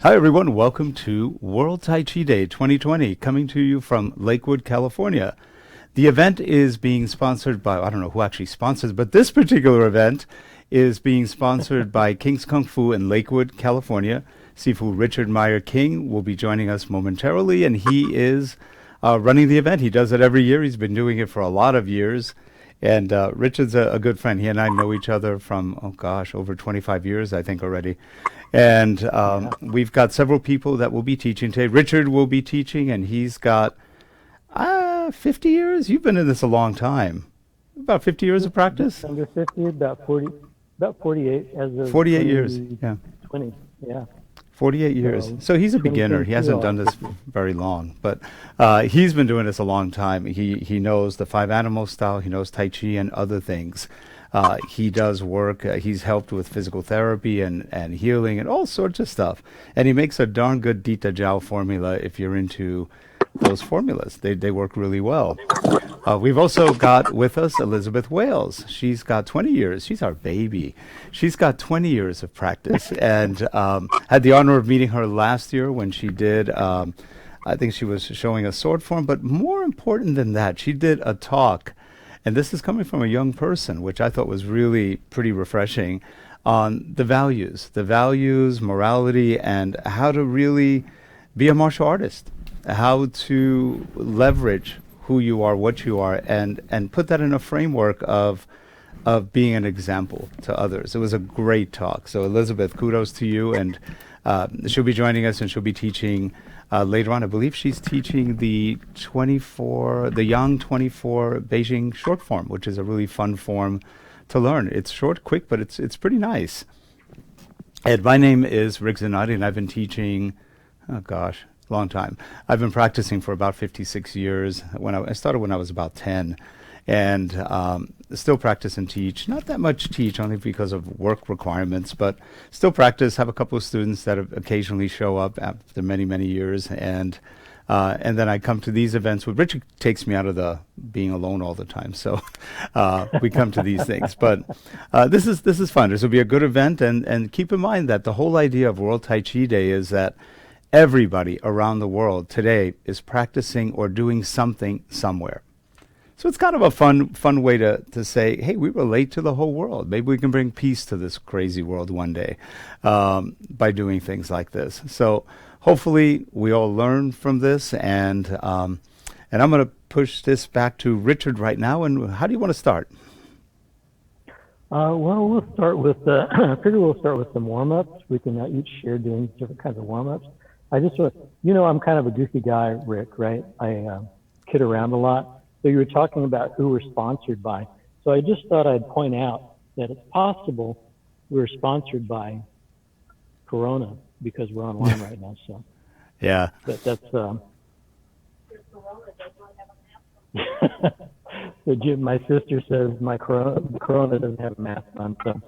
Hi, everyone. Welcome to World Tai Chi Day 2020, coming to you from Lakewood, California. The event is being sponsored by, I don't know who actually sponsors, but this particular event is being sponsored by King's Kung Fu in Lakewood, California. Sifu Richard Mieir-King will be joining us momentarily, and he is running the event. He does it every year. He's been doing it for a lot of years. And Richard's a good friend. He and I know each other from, oh gosh, over 25 years, I think, already. And Yeah. we've got several people that will be teaching today. Richard will be teaching, and he's got 50 years. You've been in this a long time. About 50 years of Just practice? under 50, about 48 as of 48 years. Yeah. 2020. Yeah. 48 years. So So he's a beginner. He 2022, hasn't I'll done be this 50. very long, but he's been doing this a long time. He knows the five animal style. He knows Tai Chi and other things. He does work. He's helped with physical therapy and healing and all sorts of stuff. And he makes a darn good Dita Jiao formula if you're into those formulas. They work really well. We've also got with us Elisabeth Wales. She's got 20 years. She's our baby. She's got 20 years of practice, and had the honor of meeting her last year when she did. I think she was showing a sword form, but more important than that, she did a talk, and this is coming from a young person, which I thought was really pretty refreshing, on the values, morality, and how to really be a martial artist, how to leverage who you are, what you are, and put that in a framework of being an example to others. It was a great talk. So Elizabeth, kudos to you, and she'll be joining us, and she'll be teaching later on. I believe she's teaching the Yang 24 Beijing short form, which is a really fun form to learn. It's short, quick, but it's pretty nice. And my name is Rick Zanotti, and I've been teaching, oh gosh, long time. I've been practicing for about 56 years. When I started when I was about 10, and still practice and teach. Not that much teach, only because of work requirements, but still practice. Have a couple of students that occasionally show up after many, many years, and then I come to these events. Where Richard takes me out of the being alone all the time, so we come to these things. But this is fun. This will be a good event, and keep in mind that the whole idea of World Tai Chi Day is that everybody around the world today is practicing or doing something somewhere. So it's kind of a fun way to say, hey, we relate to the whole world. Maybe we can bring peace to this crazy world one day by doing things like this. So hopefully we all learn from this, and I'm going to push this back to Richard right now. And how do you want to start? Well, we'll start with, I figure we'll start with some warm-ups. We can each share doing different kinds of warm-ups. I just, I'm kind of a goofy guy, Rick, right? I kid around a lot. So you were talking about who we're sponsored by. So I just thought I'd point out that it's possible we're sponsored by Corona because we're online right now. So Yeah. that's so my sister says my Corona doesn't have a mask on. So,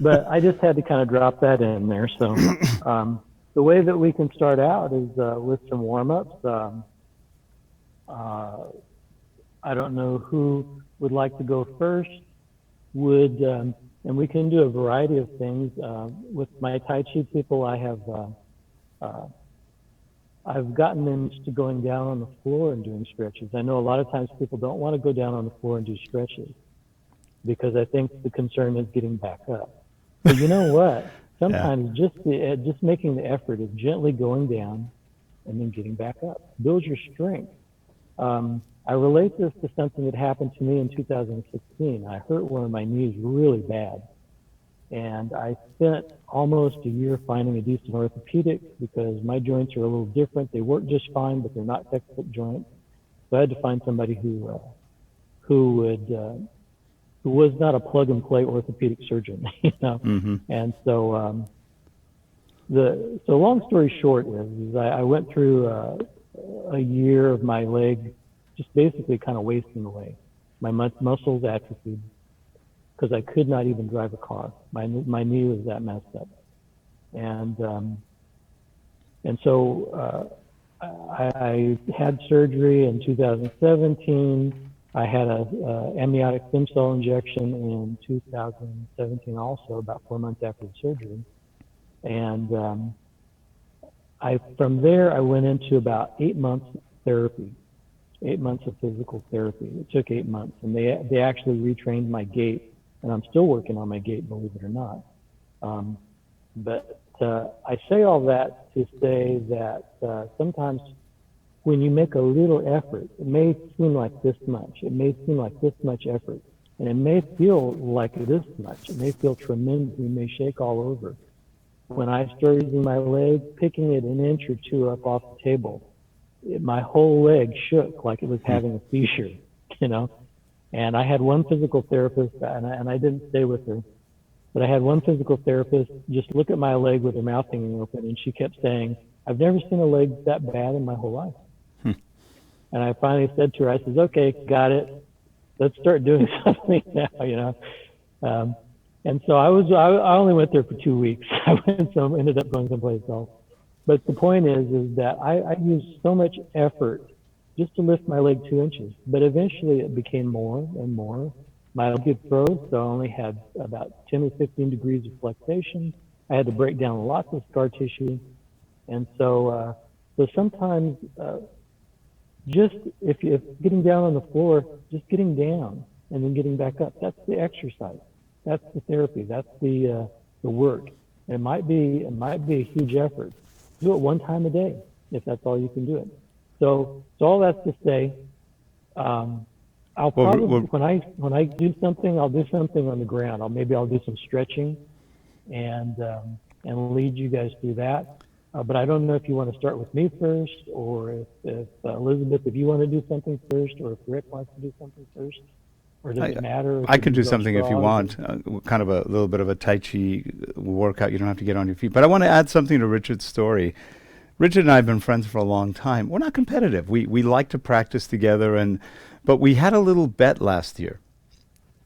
but I just had to kind of drop that in there. So the way that we can start out is with some warm-ups. I don't know who would like to go first. And we can do a variety of things. With my Tai Chi people, I've gotten them to going down on the floor and doing stretches. I know a lot of times people don't want to go down on the floor and do stretches because I think the concern is getting back up. But you know what? Yeah. Sometimes just making the effort of gently going down and then getting back up builds your strength. I relate this to something that happened to me in 2016. I hurt one of my knees really bad, and I spent almost a year finding a decent orthopedic because my joints are a little different. They work just fine, but they're not textbook joints. So I had to find somebody who was not a plug and play orthopedic surgeon, you know. Mm-hmm. And so so long story short is I went through a year of my leg just basically kind of wasting away. My muscles atrophied because I could not even drive a car. My knee was that messed up, and so I had surgery in 2017. I had a amniotic stem cell injection in 2017, also about 4 months after the surgery, and From there, I went into about 8 months of therapy, 8 months of physical therapy. It took 8 months, and they actually retrained my gait, and I'm still working on my gait, believe it or not. But I say all that to say that sometimes when you make a little effort, it may seem like this much. It may seem like this much effort, and it may feel like this much. It may feel tremendous. You may shake all over. When I started using my leg, picking it an inch or two up off the table, my whole leg shook like it was having a seizure, you know. And I had one physical therapist, and I didn't stay with her, but I had one physical therapist just look at my leg with her mouth hanging open, and she kept saying, "I've never seen a leg that bad in my whole life." And I finally said to her, I says, "Okay, got it. Let's start doing something now," you know. And so I only went there for 2 weeks. I ended up going someplace else. But the point is that I used so much effort just to lift my leg 2 inches. But eventually it became more and more. My leg froze, so I only had about 10 or 15 degrees of flexation. I had to break down lots of scar tissue. And so sometimes just if getting down on the floor, just getting down and then getting back up, that's the exercise. That's the therapy. That's the work. It might be a huge effort. Do it one time a day if that's all you can do it. So all that's to say, I'll probably when I do something, I'll do something on the ground. I'll do some stretching, and lead you guys through that. But I don't know if you want to start with me first, or if Elisabeth, if you want to do something first, or if Rick wants to do something first. Or does it matter? I can do something if you want, kind of a little bit of a Tai Chi workout. You don't have to get on your feet. But I want to add something to Richard's story. Richard and I have been friends for a long time. We're not competitive. We like to practice together, but we had a little bet last year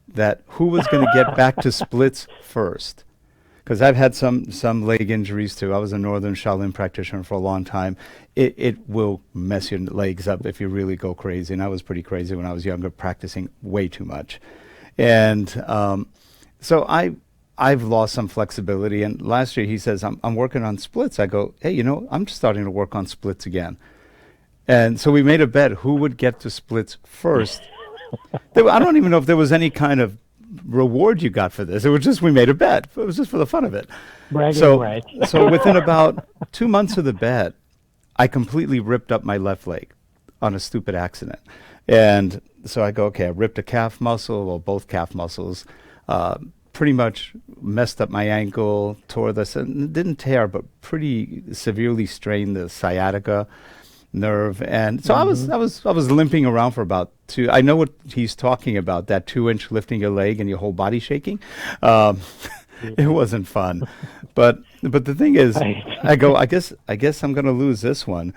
that who was going to get back to splits first. Because I've had some leg injuries too. I was a Northern Shaolin practitioner for a long time. It will mess your legs up if you really go crazy. And I was pretty crazy when I was younger, practicing way too much. And so I've lost some flexibility. And last year he says, I'm working on splits. I go, hey, I'm starting to work on splits again. And so we made a bet who would get to splits first. I don't even know if there was any kind of reward you got for this. It was just we made a bet. It was just for the fun of it. Bragging rights. So within about 2 months of the bet, I completely ripped up my left leg on a stupid accident. And so I go, okay, I ripped a calf muscle, or both calf muscles, pretty much messed up my ankle, tore didn't tear, but pretty severely strained the sciatica nerve. And so I was limping around for about I know what he's talking about, that 2-inch lifting your leg and your whole body shaking. It wasn't fun. But the thing is, I go, I guess I'm going to lose this one.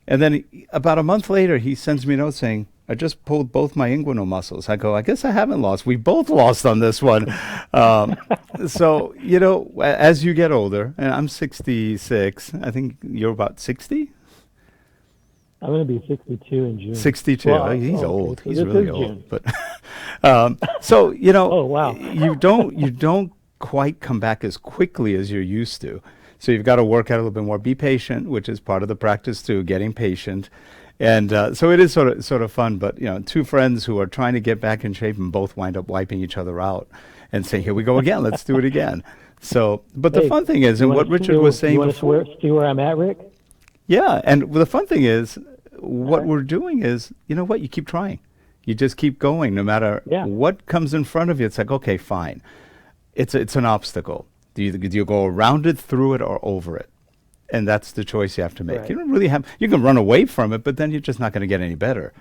And then about a month later, he sends me a note saying, I just pulled both my inguinal muscles. I go, I guess I haven't lost. We both lost on this one. So, as you get older, and I'm 66, I think you're about 60? I'm going to be 62 in June. 62. Well, he's old. So he's really old. June. But so Oh, wow. you don't quite come back as quickly as you're used to. So you've got to work out a little bit more. Be patient, which is part of the practice too. Getting patient, and so it is sort of fun. But two friends who are trying to get back in shape and both wind up wiping each other out and saying, "Here we go again. Let's do it again." So, but the fun thing is, and what Richard was saying before. You want to see where I'm at, Rick? Yeah, and the fun thing is, what we're doing is, what? You keep trying. You just keep going, no matter what comes in front of you. It's like, okay, fine. It's an obstacle. Do you go around it, through it, or over it? And that's the choice you have to make. Right. You don't really have. You can run away from it, but then you're just not going to get any better.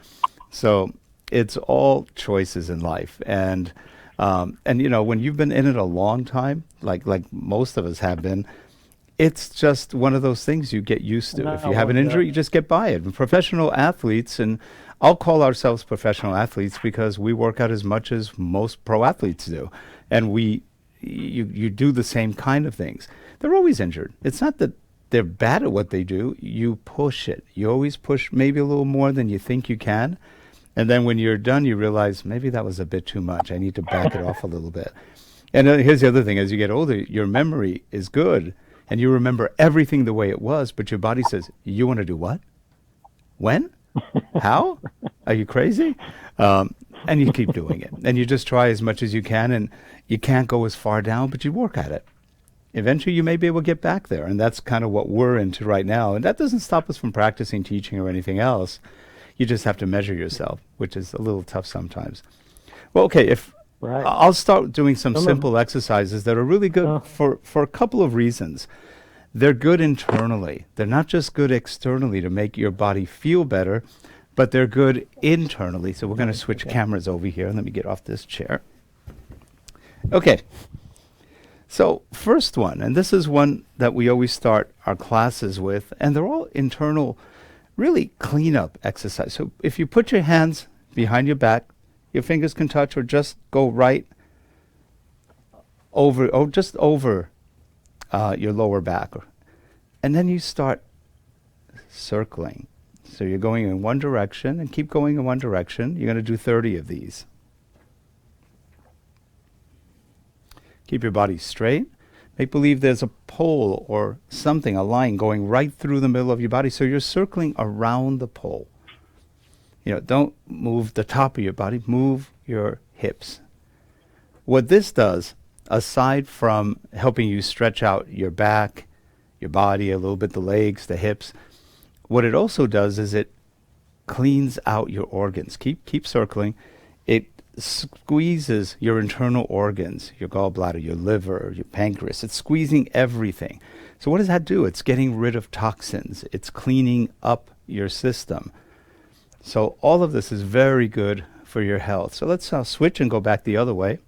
So it's all choices in life, and when you've been in it a long time, like most of us have been. It's just one of those things you get used to. If you have an injury, you just get by it. And professional athletes, and I'll call ourselves professional athletes because we work out as much as most pro athletes do. And you do the same kind of things. They're always injured. It's not that they're bad at what they do. You push it. You always push maybe a little more than you think you can. And then when you're done, you realize maybe that was a bit too much. I need to back it off a little bit. And here's the other thing. As you get older, your memory is good. and you remember everything the way it was, but your body says, you want to do what? When? How? Are you crazy? And you keep doing it. And you just try as much as you can, and you can't go as far down, but you work at it. Eventually, you may be able to get back there, and that's kind of what we're into right now. And that doesn't stop us from practicing, teaching, or anything else. You just have to measure yourself, which is a little tough sometimes. Well, okay, Right. I'll start doing some simple exercises that are really good for a couple of reasons. They're good internally. They're not just good externally to make your body feel better, but they're good internally. So we're going to switch cameras over here. Let me get off this chair. Okay. So first one, and this is one that we always start our classes with, and they're all internal, really cleanup exercise. So if you put your hands behind your back, your fingers can touch or just go right over, just over your lower back. And then you start circling. So you're going in one direction and keep going in one direction. You're going to do 30 of these. Keep your body straight. Make believe there's a pole or something, a line going right through the middle of your body. So you're circling around the pole. Don't move the top of your body, move your hips. What this does, aside from helping you stretch out your back, your body, a little bit the legs, the hips, what it also does is it cleans out your organs. Keep circling. It squeezes your internal organs, your gallbladder, your liver, your pancreas. It's squeezing everything. So what does that do? It's getting rid of toxins. It's cleaning up your system. So all of this is very good for your health. So let's switch and go back the other way.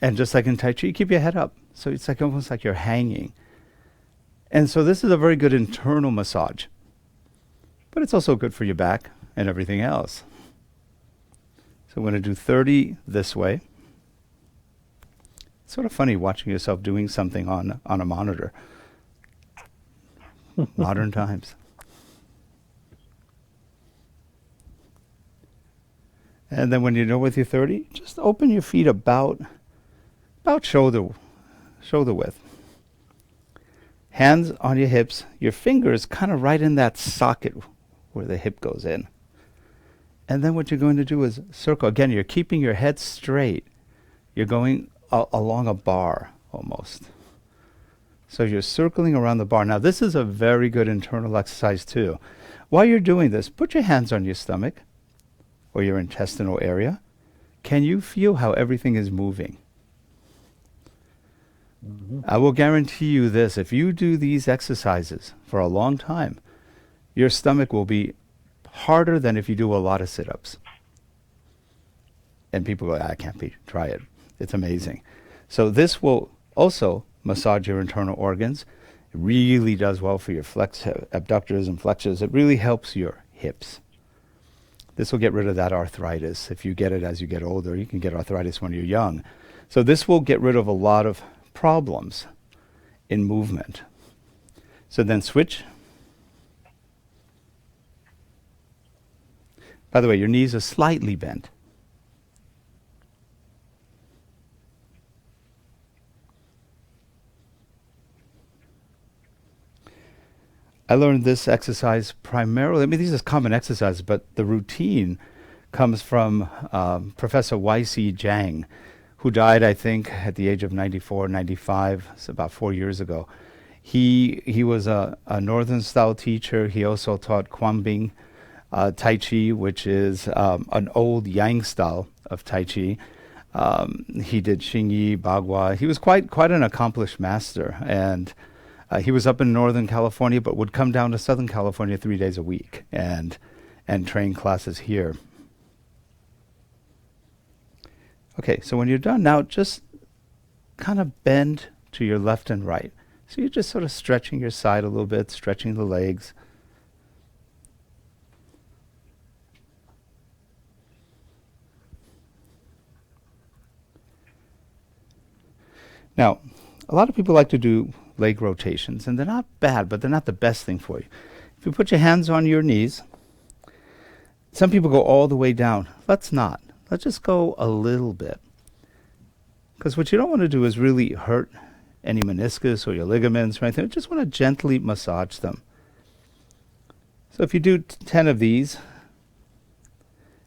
And just like in Tai Chi, you keep your head up. So it's like almost like you're hanging. And so this is a very good internal massage. But it's also good for your back and everything else. So I'm going to do 30 this way. It's sort of funny watching yourself doing something on a monitor. Modern times. And then when you're done with your 30, just open your feet about shoulder width. Hands on your hips, your fingers kind of right in that socket where the hip goes in. And then what you're going to do is circle. Again, you're keeping your head straight. You're going along a bar almost. So you're circling around the bar. Now this is a very good internal exercise too. While you're doing this, put your hands on your stomach or your intestinal area. Can you feel how everything is moving? Mm-hmm. I will guarantee you this, if you do these exercises for a long time, your stomach will be harder than if you do a lot of sit-ups. And people go, I can't try it. It's amazing. So this will also massage your internal organs. It really does well for your abductors and flexors. It really helps your hips. This will get rid of that arthritis. If you get it as you get older, you can get arthritis when you're young. So this will get rid of a lot of problems in movement. So then switch. By the way, your knees are slightly bent. I learned this exercise primarily, these are common exercises, but the routine comes from Professor Y.C. Zhang, who died, I think, at the age of 94, 95, so about 4 years ago. He was a northern-style teacher. He also taught Quanbing Tai Chi, which is an old Yang style of Tai Chi. He did Xingyi, Bagua. He was quite an accomplished master, and he was up in Northern California, but would come down to Southern California 3 days a week and train classes here. Okay, so when you're done, now just kind of bend to your left and right. So you're just sort of stretching your side a little bit, stretching the legs. Now, a lot of people like to do leg rotations, and they're not bad, but they're not the best thing for you. If you put your hands on your knees, some people go all the way down. Let's not. Let's just go a little bit. Because what you don't want to do is really hurt any meniscus or your ligaments or anything. We just want to gently massage them. So if you do 10 of these,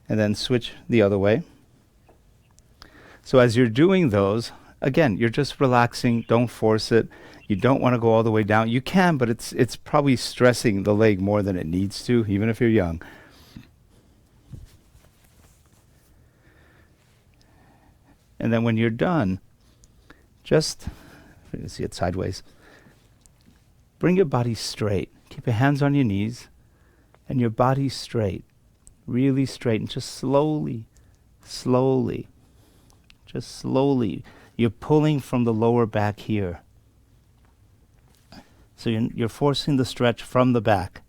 and then switch the other way. So as you're doing those, again, you're just relaxing. Don't force it. You don't want to go all the way down. You can, but it's probably stressing the leg more than it needs to, even if you're young. And then when you're done, just, you can see it sideways, bring your body straight. Keep your hands on your knees and your body straight, really straight, and just slowly, just slowly. You're pulling from the lower back here. So you're forcing the stretch from the back.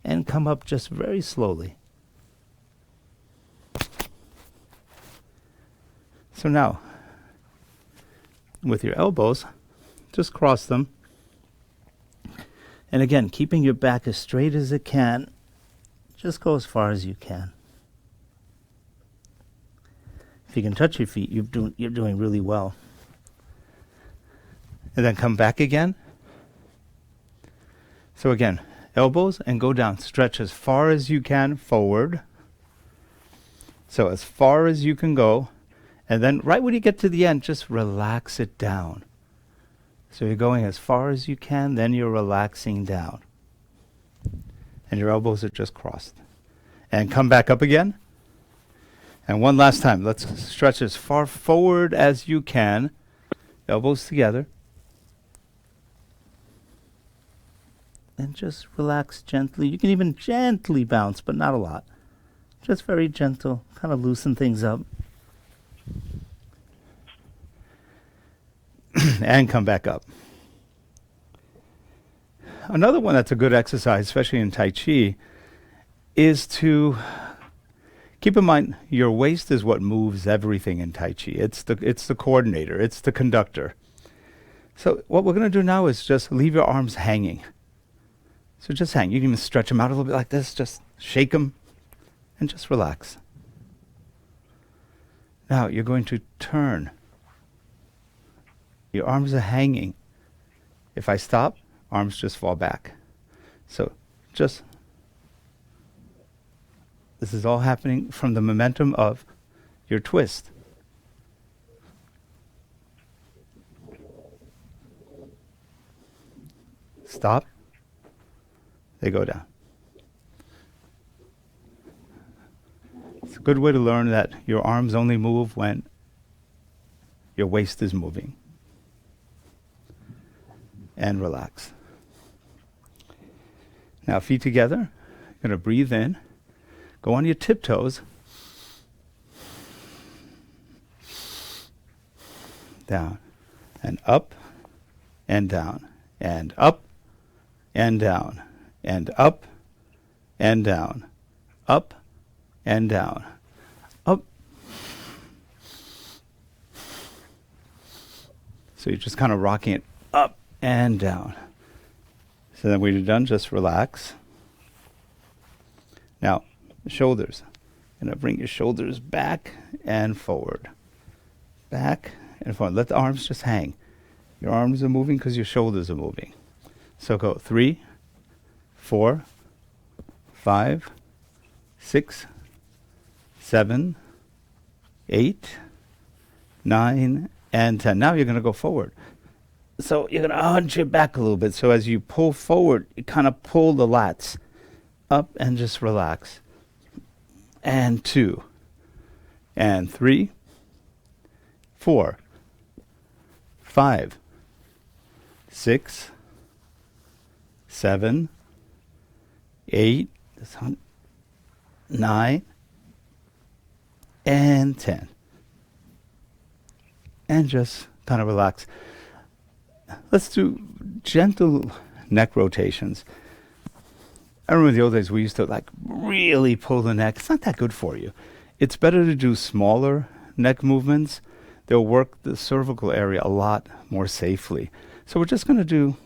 And come up just very slowly. So now, with your elbows, just cross them. And again, keeping your back as straight as it can, just go as far as you can. If you can touch your feet, you're doing really well. And then come back again. So again, elbows and go down. Stretch as far as you can forward. So as far as you can go. And then right when you get to the end, just relax it down. So you're going as far as you can, then you're relaxing down. And your elbows are just crossed. And come back up again. And one last time. Let's stretch as far forward as you can. Elbows together. And just relax gently. You can even gently bounce, but not a lot. Just very gentle. Kind of loosen things up. And come back up. Another one that's a good exercise, especially in Tai Chi, is to keep in mind your waist is what moves everything in Tai Chi. It's the coordinator. It's the conductor. So what we're going to do now is just leave your arms hanging. So just hang. You can even stretch them out a little bit like this. Just shake them and just relax. Now you're going to turn. Your arms are hanging. If I stop, arms just fall back. So just, this is all happening from the momentum of your twist. Stop. They go down. It's a good way to learn that your arms only move when your waist is moving. And relax. Now feet together. You're going to breathe in. Go on your tiptoes. Down. And up. And down. And up. And down. And up. And down. Up. And down. Up. So you're just kind of rocking it up and down. So then when you're done, just relax. Now, shoulders. You're going to bring your shoulders back and forward. Back and forward. Let the arms just hang. Your arms are moving because your shoulders are moving. So go 3, 4, 5, 6, 7, 8, 9, and 10. Now you're going to go forward. So you're going to hunch your back a little bit. So as you pull forward, you kind of pull the lats up and just relax. And 2, and 3, 4, 5, 6, 7, 8, 9, and 10. And just kind of relax. Let's do gentle neck rotations. I remember in the old days we used to like really pull the neck. It's not that good for you. It's better to do smaller neck movements. They'll work the cervical area a lot more safely. So we're just going to do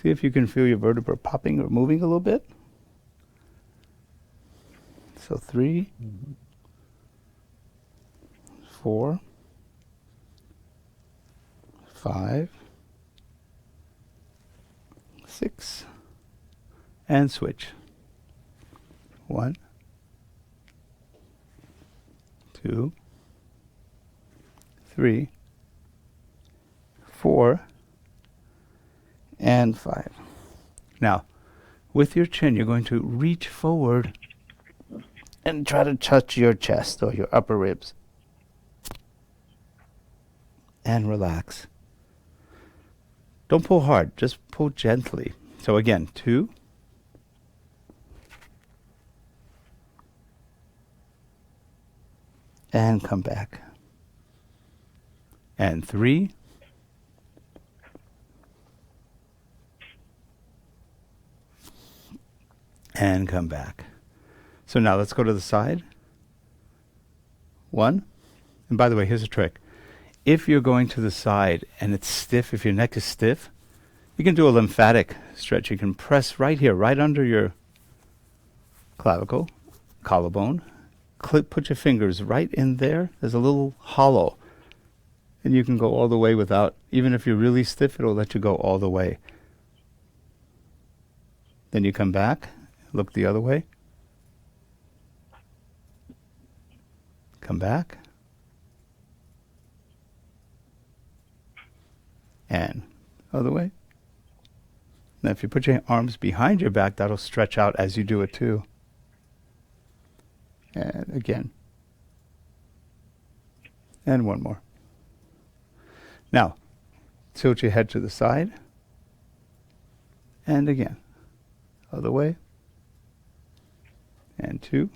See if you can feel your vertebra popping or moving a little bit. So 3, 4, 5, 6, and switch. 1, 2, 3, 4, and 5. Now, with your chin, you're going to reach forward and try to touch your chest or your upper ribs. And relax. Don't pull hard, just pull gently. So again, 2, and come back. And 3, and come back. So now let's go to the side. 1. And by the way, here's a trick. If you're going to the side and it's stiff, if your neck is stiff, you can do a lymphatic stretch. You can press right here, right under your clavicle, collarbone. Put your fingers right in there. There's a little hollow. And you can go all the way without, even if you're really stiff, it'll let you go all the way. Then you come back, look the other way. Come back. And other way. Now if you put your arms behind your back, that'll stretch out as you do it too. And again. And one more. Now, tilt your head to the side. And again. Other way. And 2.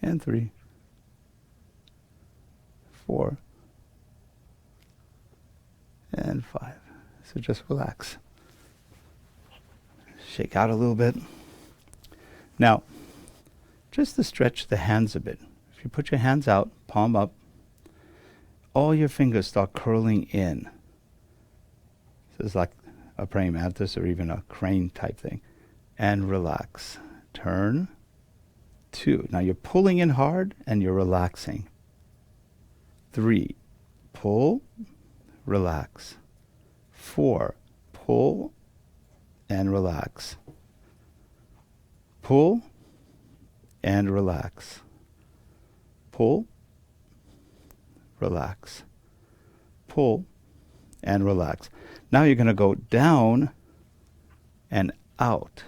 And 3. 4. And 5. So just relax. Shake out a little bit. Now, just to stretch the hands a bit. If you put your hands out, palm up, all your fingers start curling in. This is like a praying mantis or even a crane type thing. And relax. Turn. 2. Now you're pulling in hard and you're relaxing. 3. Pull. Relax. 4. Pull and relax. Pull and relax. Pull, relax. Pull and relax. Now you're going to go down and out.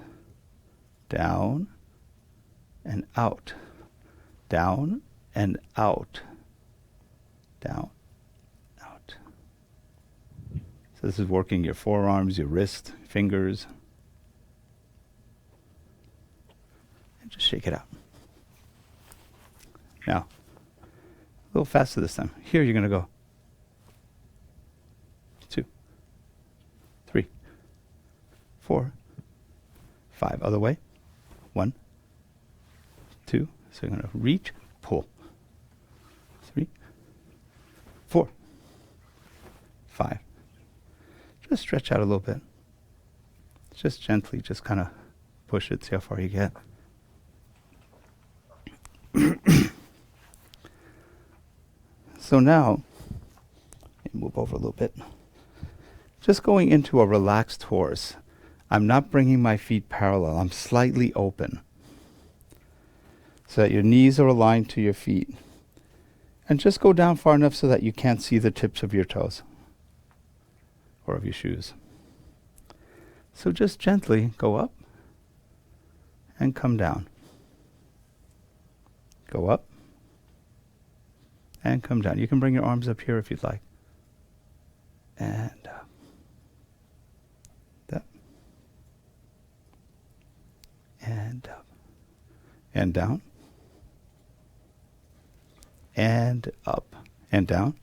Down and out. Down and out. Down. So this is working your forearms, your wrist, fingers. And just shake it out. Now, a little faster this time. Here you're going to go 2, 3, 4, 5. Other way. 1, 2. So you're going to reach, pull. 3, 4, 5. Just stretch out a little bit. Just gently, just kind of push it, see how far you get. So now, move over a little bit. Just going into a relaxed horse. I'm not bringing my feet parallel. I'm slightly open. So that your knees are aligned to your feet. And just go down far enough so that you can't see the tips of your toes. Or of your shoes. So just gently go up and come down. Go up and come down. You can bring your arms up here if you'd like. And up. Up. And up. And down. And up. And down.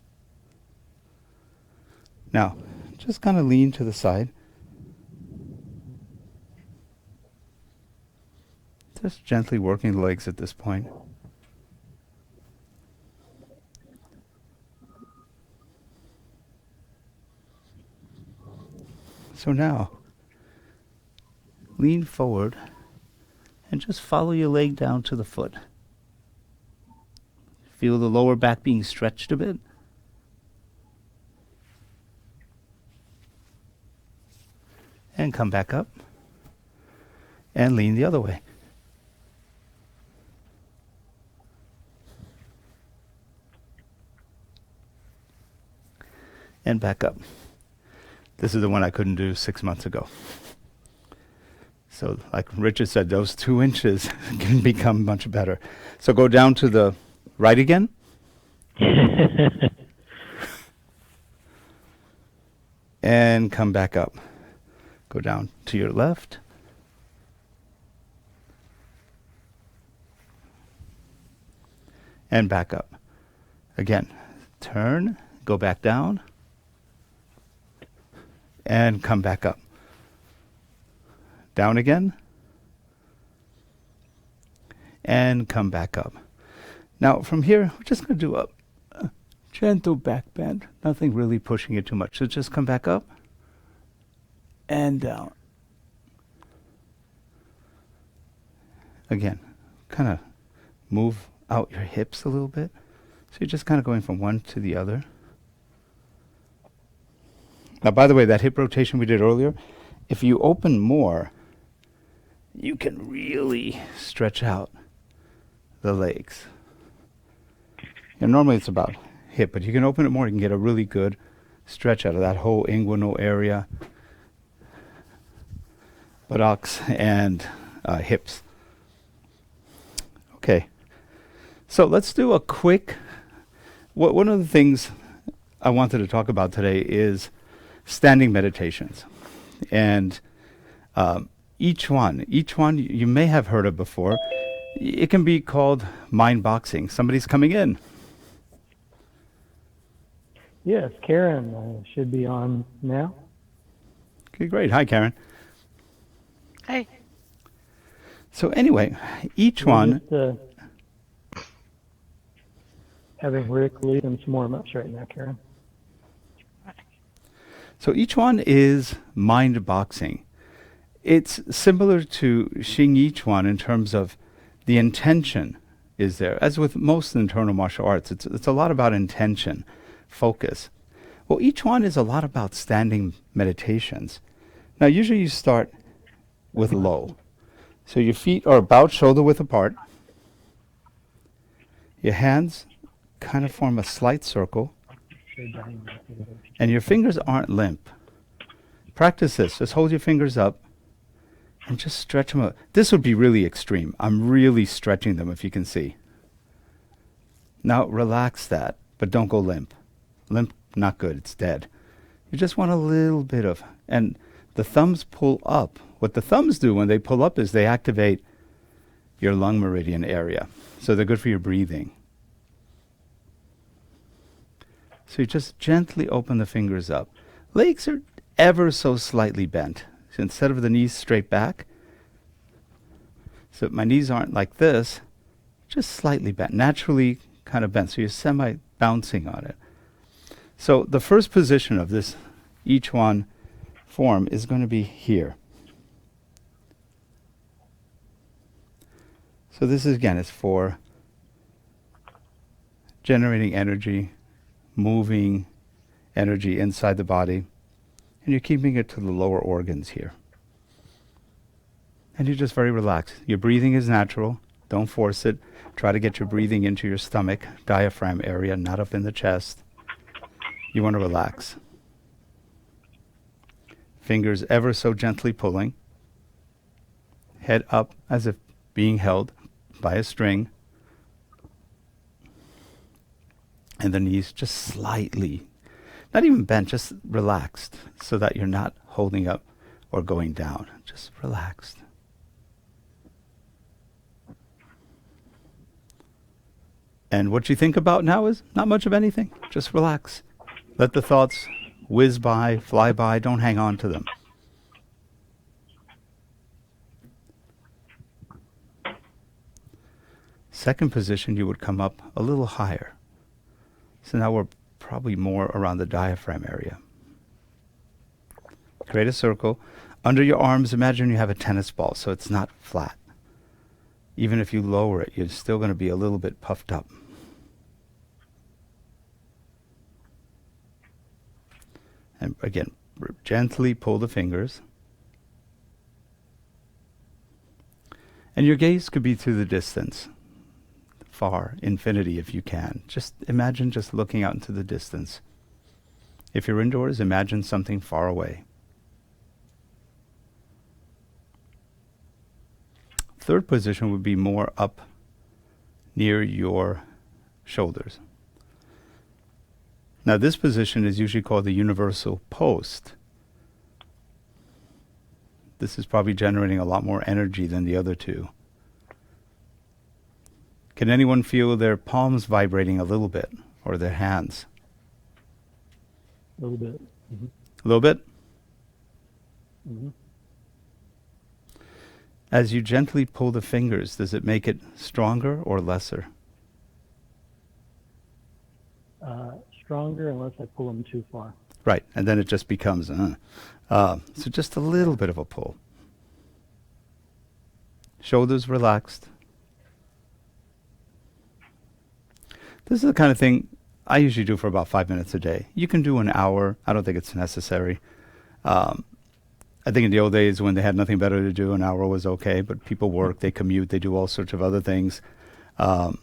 Now, just kind of lean to the side. Just gently working the legs at this point. So now, lean forward and just follow your leg down to the foot. Feel the lower back being stretched a bit. And come back up. And lean the other way. And back up. This is the one I couldn't do 6 months ago. So like Richard said, those 2 inches can become much better. So go down to the right again. And come back up. Go down to your left. And back up. Again, turn, go back down. And come back up. Down again. And come back up. Now from here, we're just going to do a gentle back bend. Nothing really pushing it too much. So just come back up. And down. Again, kind of move out your hips a little bit. So you're just kind of going from one to the other. Now, by the way, that hip rotation we did earlier, if you open more, you can really stretch out the legs. Normally it's about hip, but you can open it more, you can get a really good stretch out of that whole inguinal area, buttocks and hips. Okay, so let's do a quick, one of the things I wanted to talk about today is standing meditations. And each one you may have heard of before. It can be called mind boxing. Somebody's coming in. Yes, Karen should be on now. Okay, great. Hi, Karen. Hi. So anyway, each one... Just, having Rick lead some warmups right now, Karen. So each one is mind boxing. It's similar to Xing Yi Chuan in terms of the intention is there. As with most internal martial arts, it's a lot about intention, focus. Well, each one is a lot about standing meditations. Now, usually you start with low. So your feet are about shoulder width apart. Your hands kind of form a slight circle. And your fingers aren't limp. Practice this. Just hold your fingers up and just stretch them up. This would be really extreme. I'm really stretching them, if you can see. Now relax that, but don't go limp. Limp, not good. It's dead. You just want a little bit of, and the thumbs pull up. What the thumbs do when they pull up is they activate your lung meridian area. So they're good for your breathing. So you just gently open the fingers up. Legs are ever so slightly bent. So instead of the knees straight back, so my knees aren't like this, just slightly bent, naturally kind of bent. So you're semi-bouncing on it. So the first position of this each one form is going to be here. So this is, again, is for generating energy, moving energy inside the body, and you're keeping it to the lower organs here. And you're just very relaxed. Your breathing is natural. Don't force it. Try to get your breathing into your stomach, diaphragm area, not up in the chest. You want to relax. Fingers ever so gently pulling. Head up as if being held by a string. And the knees just slightly, not even bent, just relaxed so that you're not holding up or going down. Just relaxed. And what you think about now is not much of anything. Just relax. Let the thoughts whiz by, fly by. Don't hang on to them. Second position, you would come up a little higher. So now we're probably more around the diaphragm area. create a circle. Under your arms, imagine you have a tennis ball, so it's not flat. Even if you lower it, you're still going to be a little bit puffed up. And again, gently pull the fingers. And your gaze could be through the distance, far, infinity if you can. Just imagine just looking out into the distance. If you're indoors, imagine something far away. Third position would be more up near your shoulders. Now this position is usually called the universal post. This is probably generating a lot more energy than the other two. Can anyone feel their palms vibrating a little bit, or their hands? A little bit. Mm-hmm. A little bit? Mm-hmm. As you gently pull the fingers, does it make it stronger or lesser? Stronger unless I pull them too far. Right, and then it just becomes, so just a little bit of a pull. Shoulders relaxed. This is the kind of thing I usually do for about 5 minutes a day. You can do an hour. I don't think it's necessary. I think in the old days when they had nothing better to do, an hour was okay, but people work, they commute, they do all sorts of other things. 5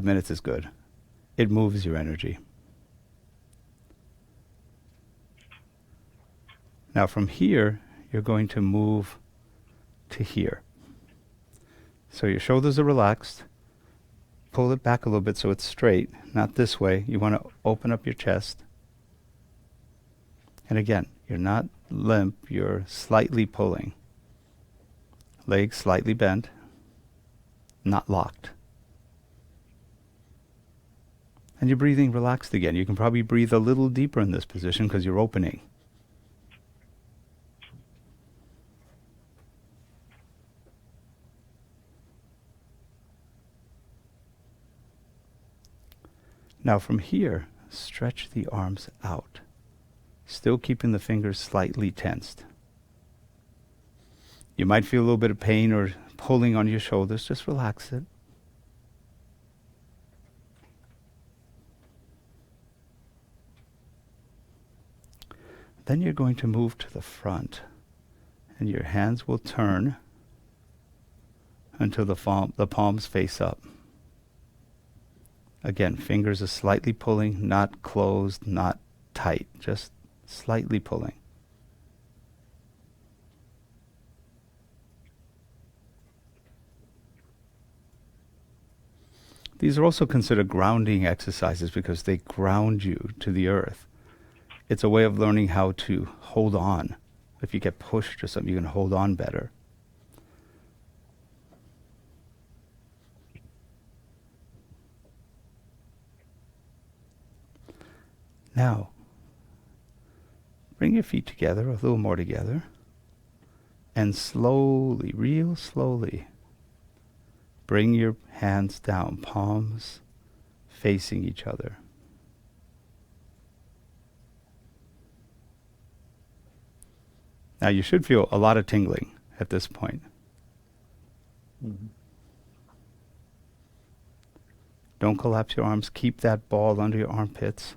minutes is good. It moves your energy. Now from here, you're going to move to here. So your shoulders are relaxed. Pull it back a little bit so it's straight, not this way. You want to open up your chest. And again, you're not limp, you're slightly pulling. Legs slightly bent, not locked. And you're breathing relaxed again. You can probably breathe a little deeper in this position because you're opening. Now from here, stretch the arms out, still keeping the fingers slightly tensed. You might feel a little bit of pain or pulling on your shoulders. Just relax it. Then you're going to move to the front, and your hands will turn until the palms face up. Again, fingers are slightly pulling, not closed, not tight, just slightly pulling. These are also considered grounding exercises because they ground you to the earth. It's a way of learning how to hold on. If you get pushed or something, you can hold on better. Now, bring your feet together, a little more together, and slowly, real slowly, bring your hands down, palms facing each other. Now you should feel a lot of tingling at this point. Mm-hmm. Don't collapse your arms. Keep that ball under your armpits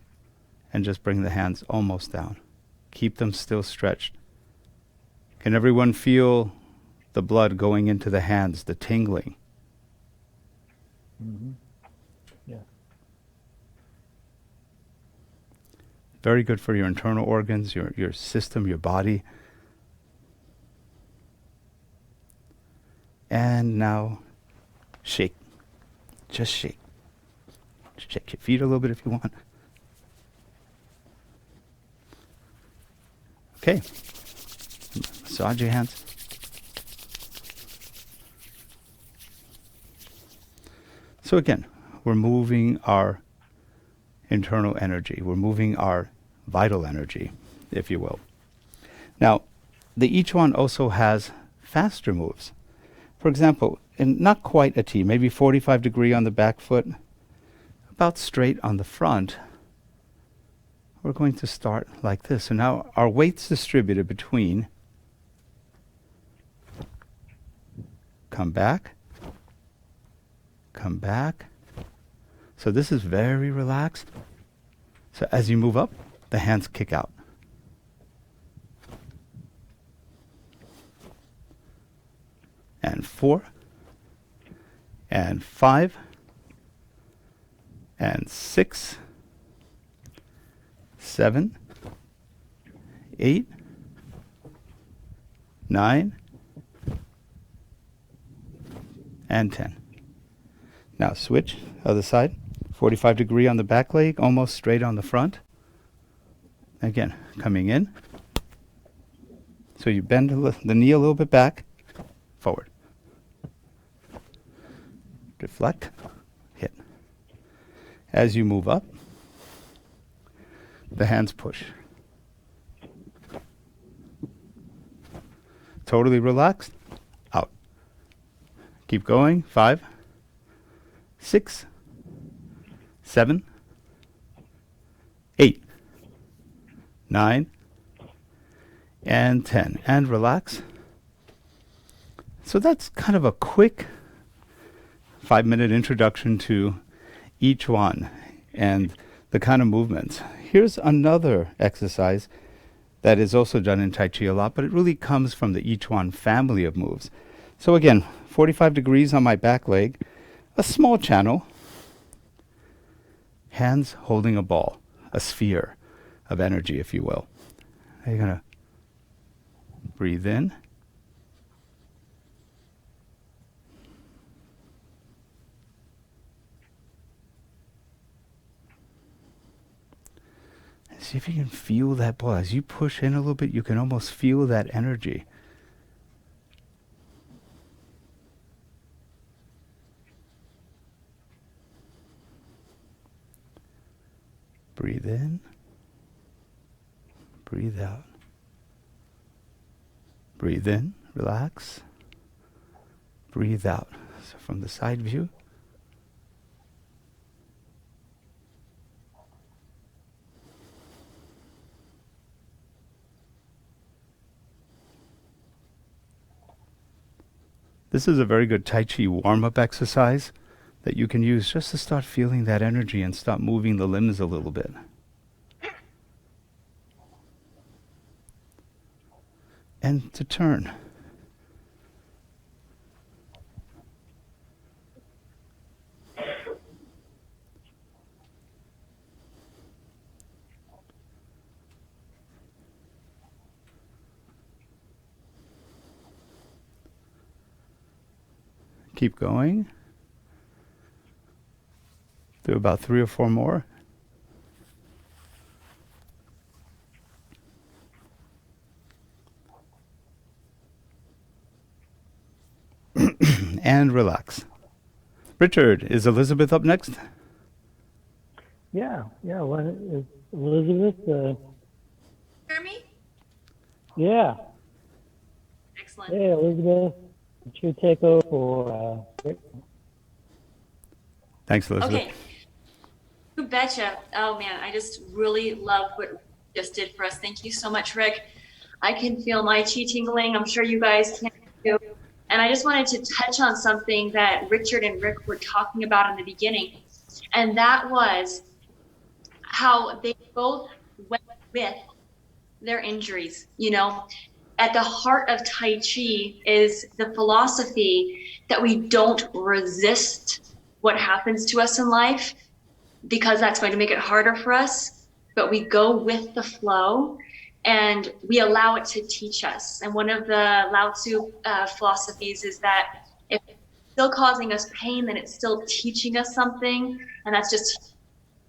and just bring the hands almost down. Keep them still stretched. Can everyone feel the blood going into the hands, the tingling? Mm-hmm. Yeah. Very good for your internal organs, your system, your body. And now, shake. Just shake. Shake your feet a little bit if you want. Okay. Massage your hands. So again, we're moving our internal energy. We're moving our vital energy, if you will. Now, the Ichuan also has faster moves. For example, in not quite a T, maybe 45 degree on the back foot, about straight on the front. we're going to start like this. So now our weight's distributed between come back. So this is very relaxed. So as you move up, the hands kick out. And 4, and 5, and 6, 7, 8, 9, and 10. Now switch, other side. 45 degree on the back leg, almost straight on the front. Again, coming in. So you bend the knee a little bit back, forward. Deflect, hit. As you move up, the hands push. Totally relaxed, out. Keep going, 5, 6, 7, 8, 9, and 10. And relax. So that's kind of a quick 5-minute introduction to each one and the kind of movements. Here's another exercise that is also done in Tai Chi a lot, but it really comes from the Each One family of moves. So again, 45 degrees on my back leg, a small channel, hands holding a ball, a sphere of energy, if you will. Now you're going to breathe in. And see if you can feel that ball. As you push in a little bit, you can almost feel that energy. Breathe in, breathe out. Breathe in, relax. Breathe out. So from the side view. This is a very good Tai Chi warm-up exercise that you can use just to start feeling that energy and start moving the limbs a little bit. And to turn. Keep going. Do about 3 or 4 more. And relax. Richard, is Elizabeth up next? Yeah. Well, is Elizabeth? Hear me? Yeah. Excellent. Hey, Elizabeth. It's your takeover for Rick. Thanks, Elizabeth. Okay. You betcha. Oh man, I just really love what Rick just did for us. Thank you so much, Rick. I can feel my chi tingling. I'm sure you guys can too. And I just wanted to touch on something that Richard and Rick were talking about in the beginning. And that was how they both went with their injuries. You know, at the heart of Tai Chi is the philosophy that we don't resist what happens to us in life, because that's going to make it harder for us, but we go with the flow and we allow it to teach us. And one of the Lao Tzu philosophies is that if it's still causing us pain, then it's still teaching us something, and that's just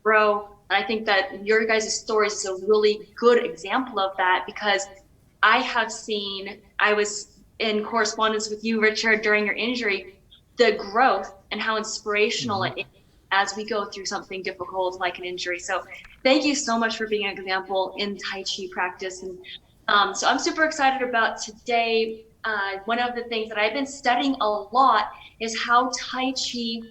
grow. And I think that your guys' stories is a really good example of that, because I have seen, I was in correspondence with you, Richard, during your injury, the growth and how inspirational it is as we go through something difficult like an injury. So thank you so much for being an example in Tai Chi practice. And so I'm super excited about today. One of the things that I've been studying a lot is how Tai Chi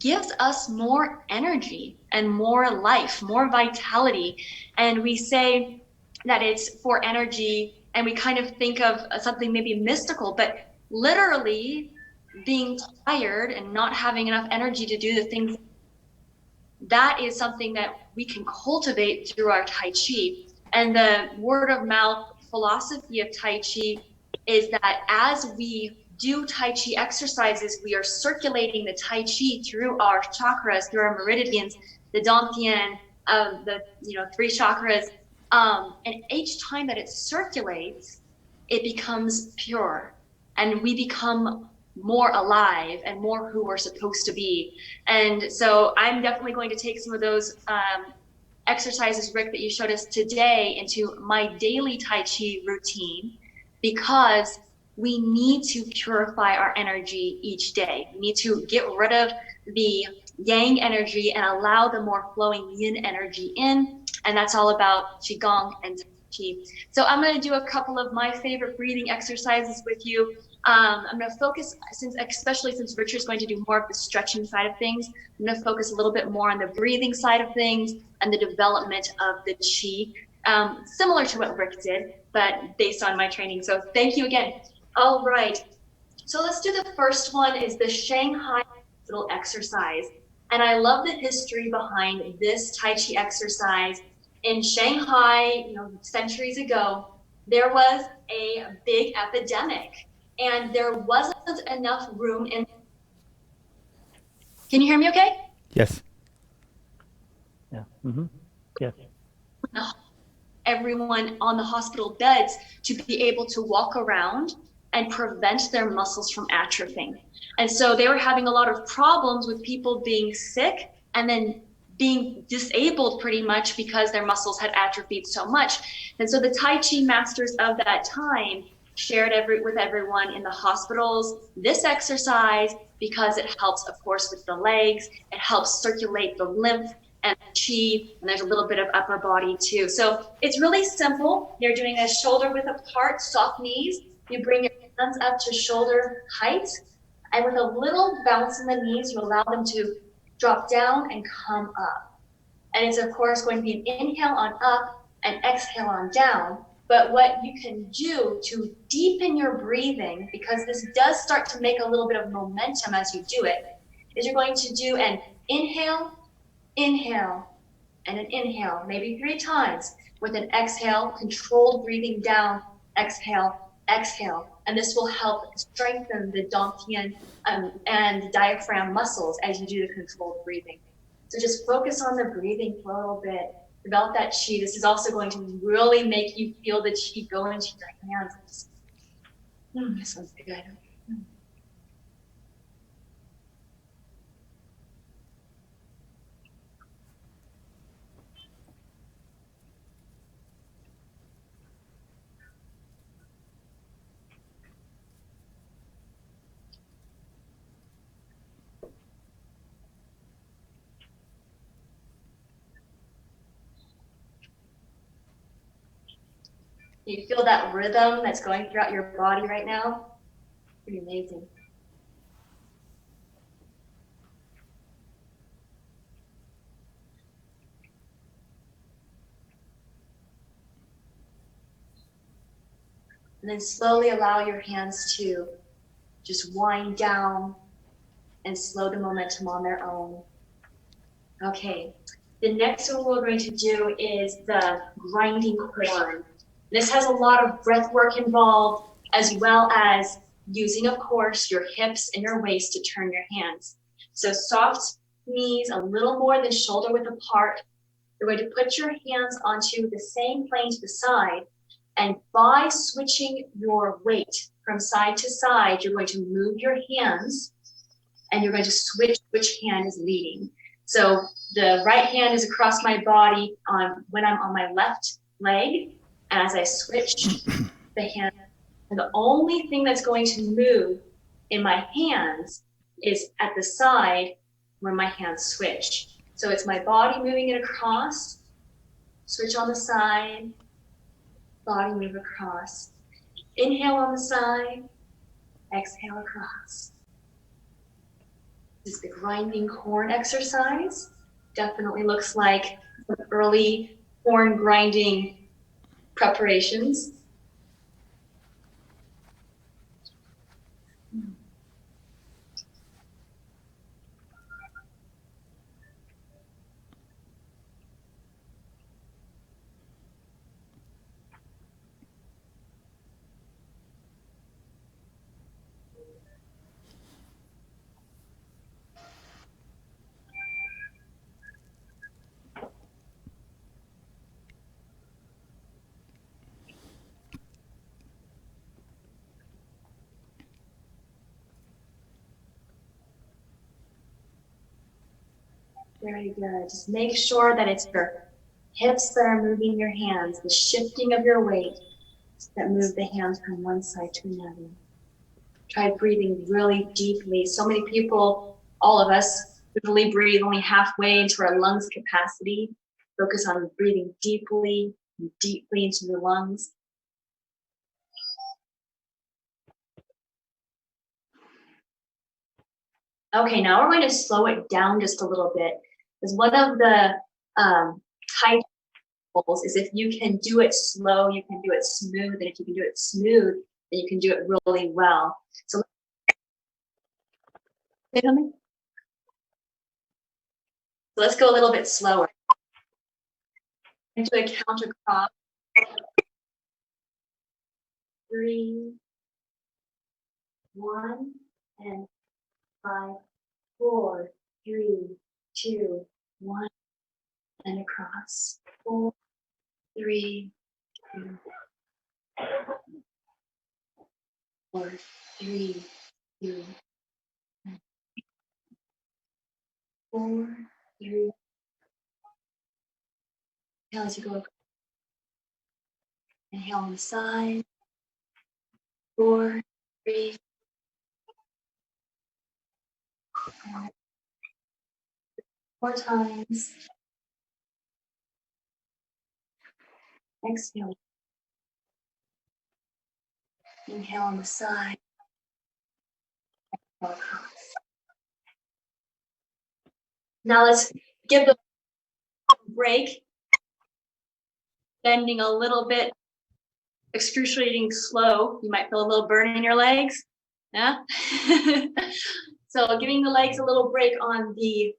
gives us more energy and more life, more vitality. And we say that it's for energy, and we kind of think of something maybe mystical, but literally being tired and not having enough energy to do the things, that is something that we can cultivate through our Tai Chi. And the word of mouth philosophy of Tai Chi is that as we do Tai Chi exercises, we are circulating the Tai Chi through our chakras, through our meridians, the Dantian, the 3 chakras. And each time that it circulates, it becomes pure, and we become more alive and more who we're supposed to be. And so I'm definitely going to take some of those exercises, Rick, that you showed us today into my daily Tai Chi routine, because we need to purify our energy each day. We need to get rid of the yang energy and allow the more flowing yin energy in. And that's all about Qigong and Tai Chi. So I'm going to do a couple of my favorite breathing exercises with you. I'm going to focus, especially since Richard's going to do more of the stretching side of things, I'm going to focus a little bit more on the breathing side of things and the development of the Qi, similar to what Rick did, but based on my training. So thank you again. All right. So let's do the first one, is the Shanghai Hospital exercise. And I love the history behind this Tai Chi exercise. In Shanghai, centuries ago, there was a big epidemic, and there wasn't enough room in. Can you hear me okay? Yes. Yeah. Mm-hmm. Yes. Everyone on the hospital beds to be able to walk around and prevent their muscles from atrophying. And so they were having a lot of problems with people being sick and then being disabled pretty much because their muscles had atrophied so much. And so the Tai Chi masters of that time shared with everyone in the hospitals this exercise, because it helps, of course, with the legs. It helps circulate the lymph and Qi, and there's a little bit of upper body too. So it's really simple. You're doing a shoulder width apart, soft knees. You bring your hands up to shoulder height, and with a little bounce in the knees, you allow them to drop down and come up. And it's, of course, going to be an inhale on up and exhale on down. But what you can do to deepen your breathing, because this does start to make a little bit of momentum as you do it, is you're going to do an inhale, inhale, and an inhale, maybe 3 times, with an exhale, controlled breathing down, exhale, exhale. And this will help strengthen the Dantian and diaphragm muscles as you do the controlled breathing. So just focus on the breathing for a little bit. Develop that Qi. This is also going to really make you feel the Qi go into your hands. This one's good. You feel that rhythm that's going throughout your body right now? Pretty amazing. And then slowly allow your hands to just wind down and slow the momentum on their own. Okay, the next one we're going to do is the grinding horn. This has a lot of breath work involved, as well as using, of course, your hips and your waist to turn your hands. So soft knees, a little more than shoulder width apart. You're going to put your hands onto the same plane to the side, and by switching your weight from side to side, you're going to move your hands, and you're going to switch which hand is leading. So the right hand is across my body when I'm on my left leg, and as I switch the hand, and the only thing that's going to move in my hands is at the side where my hands switch. So it's my body moving it across, switch on the side, body move across. Inhale on the side, exhale across. This is the grinding corn exercise. Definitely looks like some early corn grinding preparations. Very good. Just make sure that it's your hips that are moving your hands, the shifting of your weight that move the hands from one side to another. Try breathing really deeply. So many people, all of us, usually breathe only halfway into our lungs capacity. Focus on breathing deeply, deeply into the lungs. Okay, now we're going to slow it down just a little bit. Because one of the high goals is if you can do it slow, you can do it smooth. And if you can do it smooth, then you can do it really well. So let's go a little bit slower. Into a counter crop. 3, 1, and 5, 4, 3, 2, 1, and across. 4, 3, 2, 4, 3, 2, 4, 3. Inhale as you go. Inhale on the side. 4, 3, 4 times. Exhale. Inhale on the side. Now let's give the break. Bending a little bit, excruciating slow. You might feel a little burn in your legs. Yeah. So giving the legs a little break on the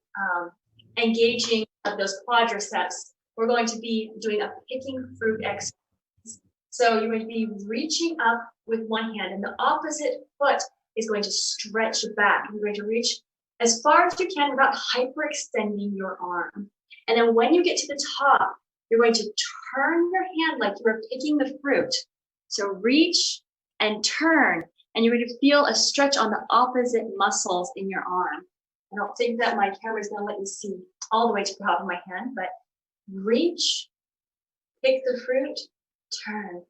engaging of those quadriceps. We're going to be doing a picking fruit exercise. So you're going to be reaching up with one hand, and the opposite foot is going to stretch back. You're going to reach as far as you can without hyperextending your arm. And then when you get to the top, you're going to turn your hand like you were picking the fruit. So reach and turn, and you're going to feel a stretch on the opposite muscles in your arm. I don't think that my camera is going to let you see all the way to the top of my hand, but reach, pick the fruit, turn.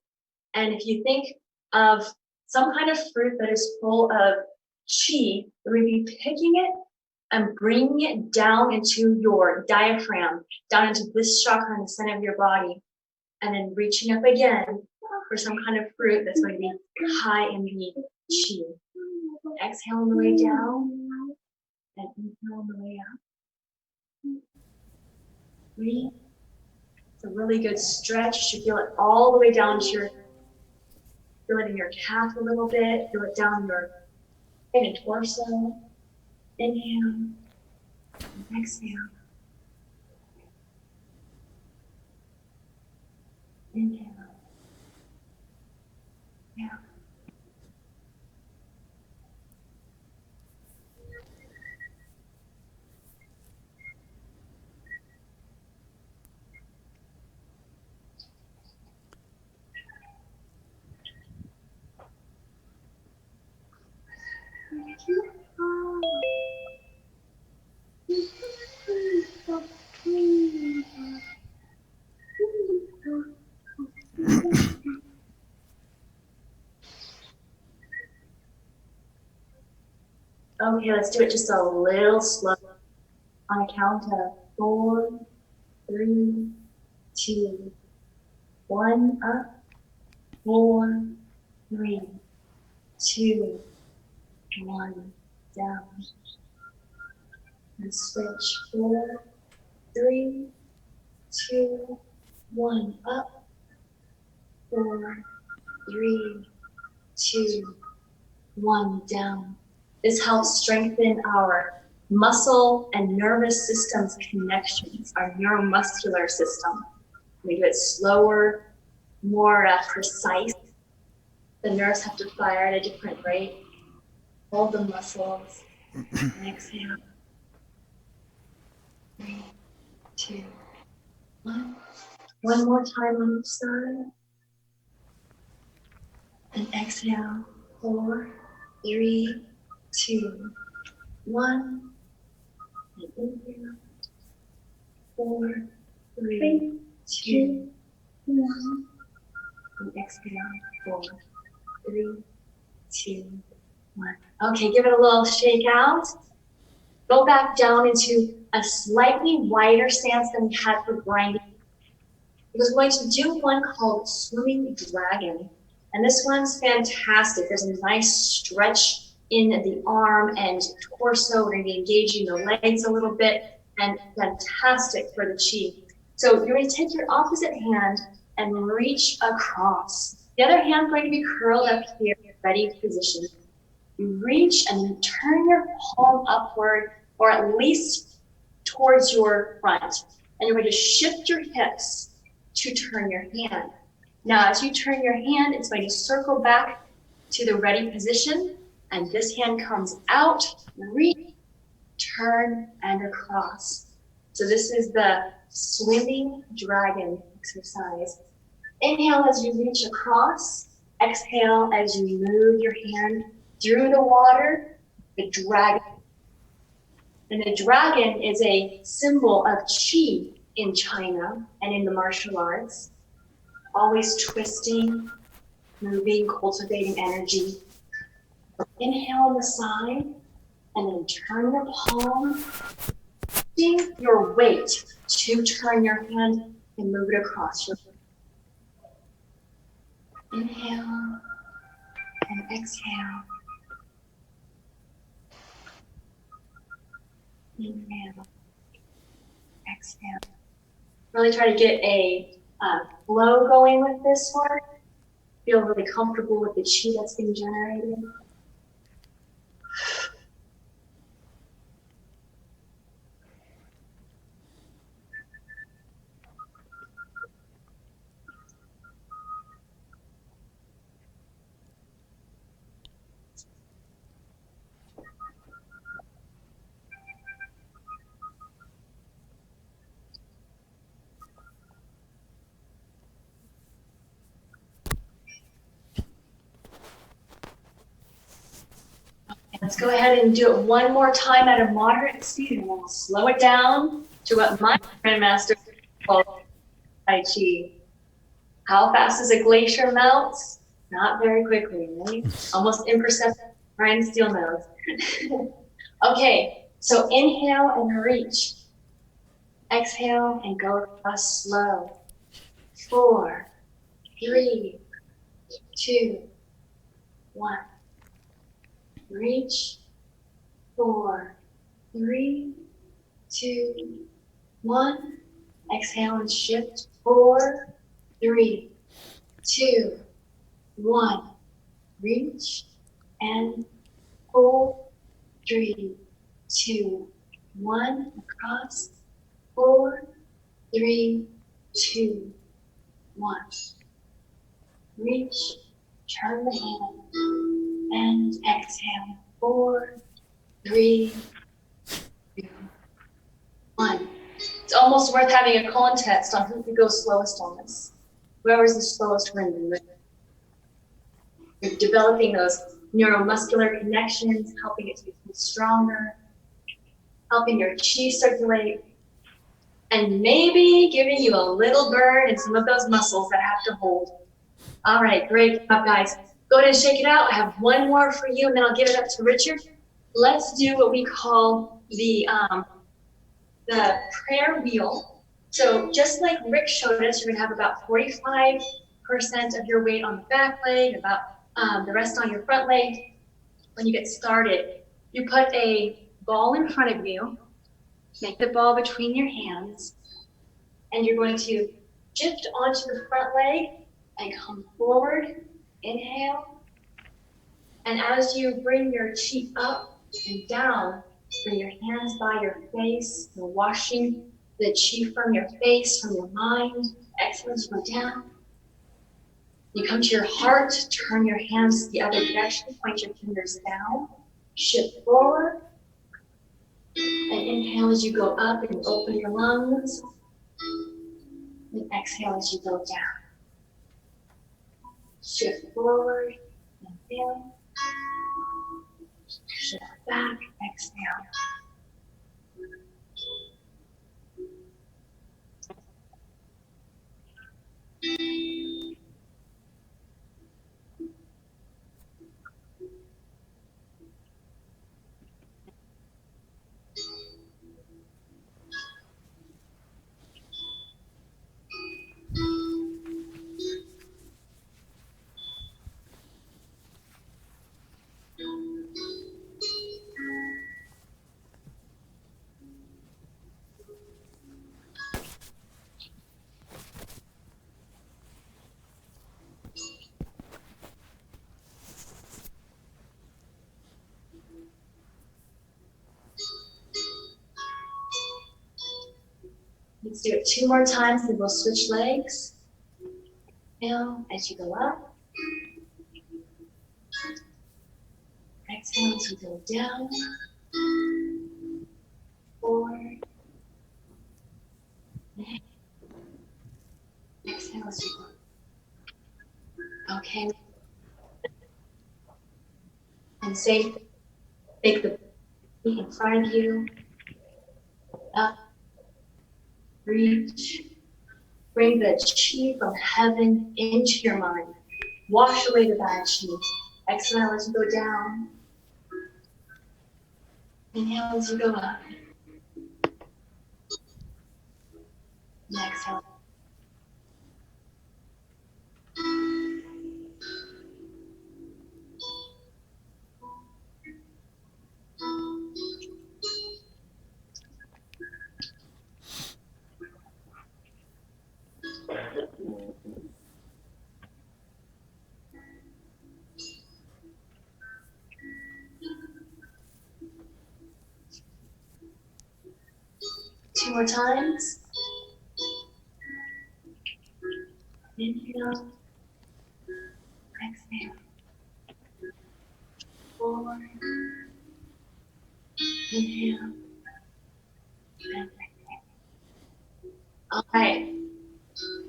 And if you think of some kind of fruit that is full of chi, you're going to be picking it and bringing it down into your diaphragm, down into this chakra in the center of your body, and then reaching up again for some kind of fruit that's going to be high in the chi. Exhale on the way down, and inhale on the way up. Breathe. It's a really good stretch. You should feel it all the way down to your, feel it in your calf a little bit, feel it down your head and torso. Inhale, and exhale. Inhale. Yeah. Okay, let's do it just a little slow. On a count of 4, 3, 2, 1, up. 4, 3, 2, 1, down. And switch. 4, 3, 2, 1. Up. 4, 3, 2, 1. Down. This helps strengthen our muscle and nervous systems connections, our neuromuscular system. We do it slower, more precise. The nerves have to fire at a different rate. Hold the muscles. And exhale. 3, 2, 1. One more time on each side. And exhale. 4, 3, 2, 1. And inhale. 4, 3, 2, 1. And exhale. 4, 3, 2, 1. Okay, give it a little shake out. Go back down into a slightly wider stance than we had for grinding. Because we're going to do one called Swimming Dragon. And this one's fantastic. There's a nice stretch in the arm and torso. We're going to be engaging the legs a little bit, and fantastic for the chi. So you're going to take your opposite hand and reach across. The other hand going to be curled up here, ready position. You reach and you turn your palm upward, or at least towards your front. And you're going to shift your hips to turn your hand. Now, as you turn your hand, it's going to circle back to the ready position, and this hand comes out, reach, turn, and across. So this is the Swimming Dragon exercise. Inhale as you reach across. Exhale as you move your hand through the water, the dragon. And the dragon is a symbol of chi in China and in the martial arts. Always twisting, moving, cultivating energy. Inhale on the side, and then turn your palm, using your weight to turn your hand and move it across your foot. Inhale and exhale. Inhale, exhale. Really try to get a flow going with this one. Feel really comfortable with the chi that's being generated. Let's go ahead and do it one more time at a moderate speed, and we'll slow it down to what my grandmaster called Tai Chi. How fast does a glacier melt? Not very quickly, right? Almost imperceptible. Ryan Steele knows. Okay, so inhale and reach. Exhale and go across slow. 4, 3, 2, 1. Reach. 4, 3, 2, 1. Exhale and shift. 4, 3, 2, 1. Reach and 4, 3, 2, 1. Across. 4, 3, 2, 1. Reach. Turn the hand. And exhale. 4, 3, 2, 1. It's almost worth having a contest on who can go slowest on this. Whoever's the slowest wins. You're developing those neuromuscular connections, helping it to become stronger, helping your chi circulate, and maybe giving you a little burn in some of those muscles that have to hold. All right, great job, guys. Go ahead and shake it out. I have one more for you, and then I'll give it up to Richard. Let's do what we call the prayer wheel. So just like Rick showed us, you're gonna have about 45% of your weight on the back leg, about the rest on your front leg. When you get started, you put a ball in front of you, Make the ball between your hands, and you're going to shift onto the front leg and come forward. Inhale. And as you bring your chi up and down, bring your hands by your face. You're washing the chi from your face, from your mind. Exhale as you go down. You come to your heart, turn your hands the other direction, point your fingers down, shift forward, and inhale as you go up and open your lungs, and exhale as you go down. Shift forward, inhale, shift back, exhale. Let's do it 2 more times, then we'll switch legs. Inhale as you go up. Exhale as you go down. Forward. Exhale as you go. Okay. And safe. Take the feet in front of you. Up. Reach. Bring the chi from heaven into your mind. Wash away the bad chi. Exhale as you go down. Inhale as you go up. And exhale. Two more times. Inhale. Exhale. Forward. Inhale. And exhale. All right.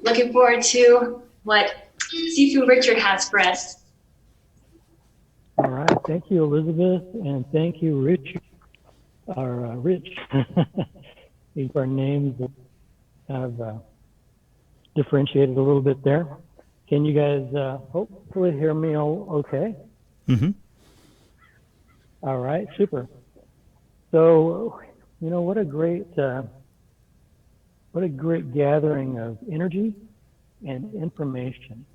Looking forward to what Sifu Richard has for us. All right. Thank you, Elizabeth, and thank you, Rich. Rich. These are names that have differentiated a little bit there. Can you guys hopefully hear me all okay? Mm-hmm. All right, super. So, you know, what a great gathering of energy and information.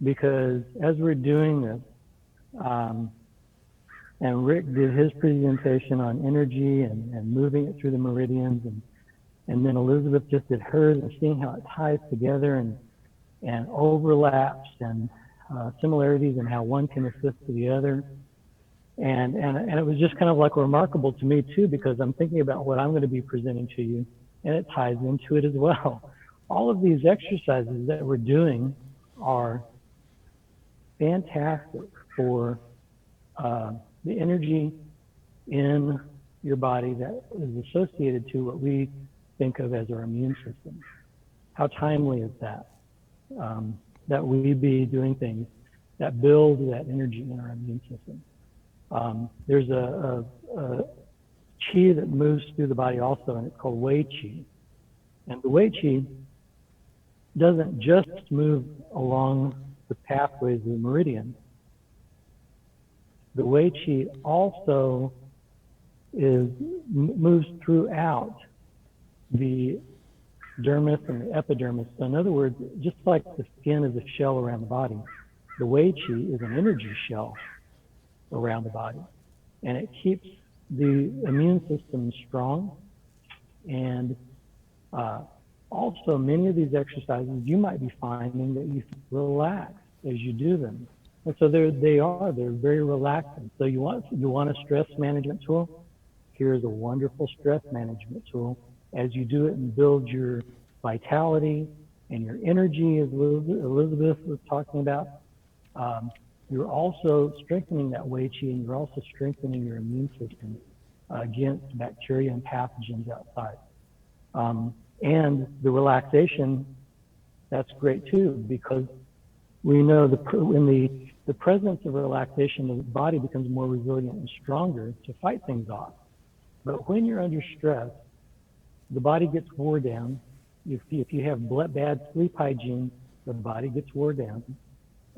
Because as we're doing this, and Rick did his presentation on energy and moving it through the meridians, and then Elizabeth just did hers, and seeing how it ties together and overlaps and similarities, and how one can assist the other. And it was just kind of like remarkable to me too, because I'm thinking about what I'm going to be presenting to you, and it ties into it as well. All of these exercises that we're doing are fantastic for the energy in your body that is associated to what we think of as our immune system. How timely is that? That we be doing things that build that energy in our immune system. There's a chi that moves through the body also, and it's called Wei Chi. And the Wei Chi doesn't just move along the pathways of the meridian. The Wei Chi also moves throughout the dermis and the epidermis. So in other words, just like the skin is a shell around the body, the Wei Chi is an energy shell around the body. And it keeps the immune system strong And also, many of these exercises, you might be finding that you relax as you do them. And so they're very relaxing. So you want a stress management tool? Here's a wonderful stress management tool. As you do it and build your vitality and your energy, as Elizabeth was talking about, you're also strengthening that Wei Qi, and you're also strengthening your immune system against bacteria and pathogens outside. And the relaxation, that's great too, because we know in the presence of relaxation, the body becomes more resilient and stronger to fight things off. But when you're under stress, the body gets wore down. If you have bad sleep hygiene, the body gets wore down.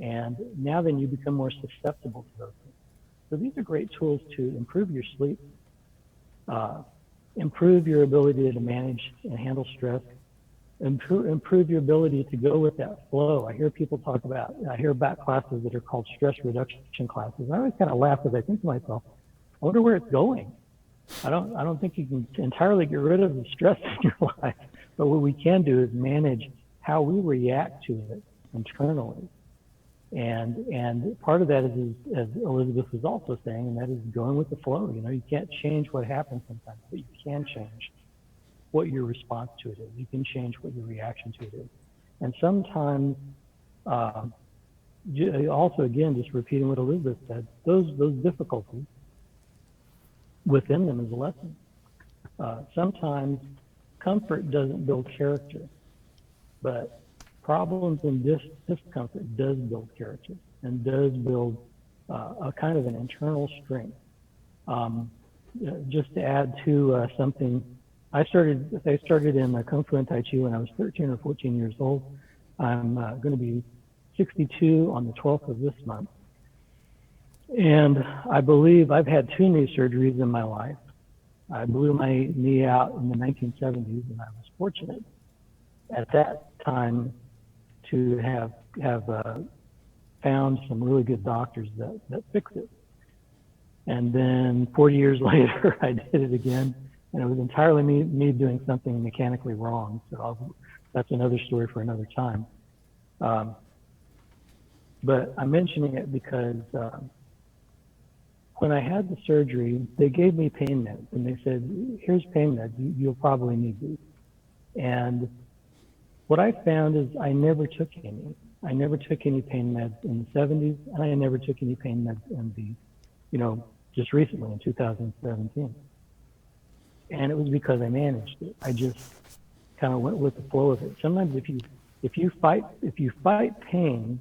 And now then you become more susceptible to those things. So these are great tools to improve your sleep, improve your ability to manage and handle stress, improve your ability to go with that flow. I hear about classes that are called stress reduction classes. I always kind of laugh because I think to myself, I wonder where it's going. I don't think you can entirely get rid of the stress in your life, but what we can do is manage how we react to it internally. And part of that is, as Elizabeth was also saying, and that is going with the flow. You know, you can't change what happens sometimes, but you can change what your response to it is. You can change what your reaction to it is. And sometimes, also again, just repeating what Elizabeth said, those difficulties within them is a lesson. Sometimes comfort doesn't build character, but problems and discomfort does build character and does build a kind of an internal strength. Just to add to something, I started in Kung Fu and Tai Chi when I was 13 or 14 years old. I'm going to be 62 on the 12th of this month. And I believe I've had 2 knee surgeries in my life. I blew my knee out in the 1970s, and I was fortunate at that time to have found some really good doctors that fixed it. And then 40 years later, I did it again, and it was entirely me doing something mechanically wrong. So that's another story for another time. But I'm mentioning it because when I had the surgery, they gave me pain meds, and they said, here's pain meds, you'll probably need these. And what I found is I never took any. I never took any pain meds in the 70s, and I never took any pain meds in just recently in 2017. And it was because I managed it. I just kind of went with the flow of it. Sometimes if you fight pain,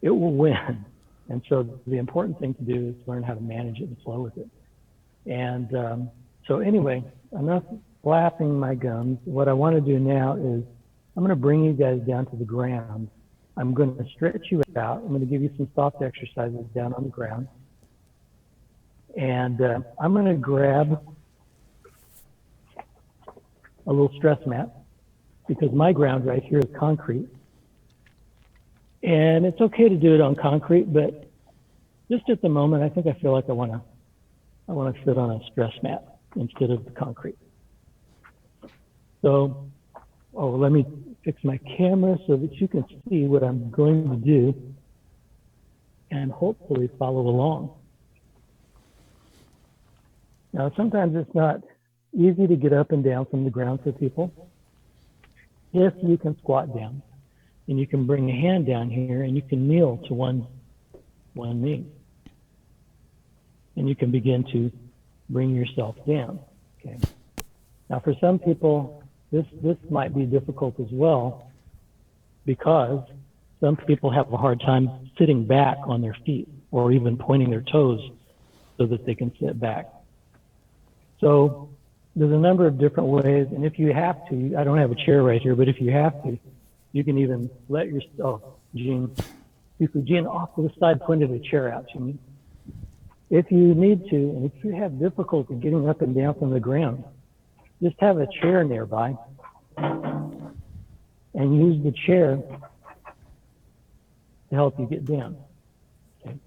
it will win. And so the important thing to do is learn how to manage it and flow with it. And so anyway, enough flapping my gums. What I want to do now is I'm going to bring you guys down to the ground. I'm going to stretch you out. I'm going to give you some soft exercises down on the ground. And I'm going to grab a little stress mat because my ground right here is concrete. And it's okay to do it on concrete, but just at the moment, I think I feel like I want to sit on a stress mat instead of the concrete. So, let me fix my camera so that you can see what I'm going to do and hopefully follow along. Now, sometimes it's not easy to get up and down from the ground for people. If you can squat down, and you can bring a hand down here, and you can kneel to one knee. And you can begin to bring yourself down, okay? Now, for some people, this might be difficult as well, because some people have a hard time sitting back on their feet or even pointing their toes so that they can sit back. So there's a number of different ways, and if you have to, I don't have a chair right here, but if you have to, you can even let yourself, Gene off to the side pointed a chair out to me. If you need to, and if you have difficulty getting up and down from the ground, just have a chair nearby and use the chair to help you get down. Okay.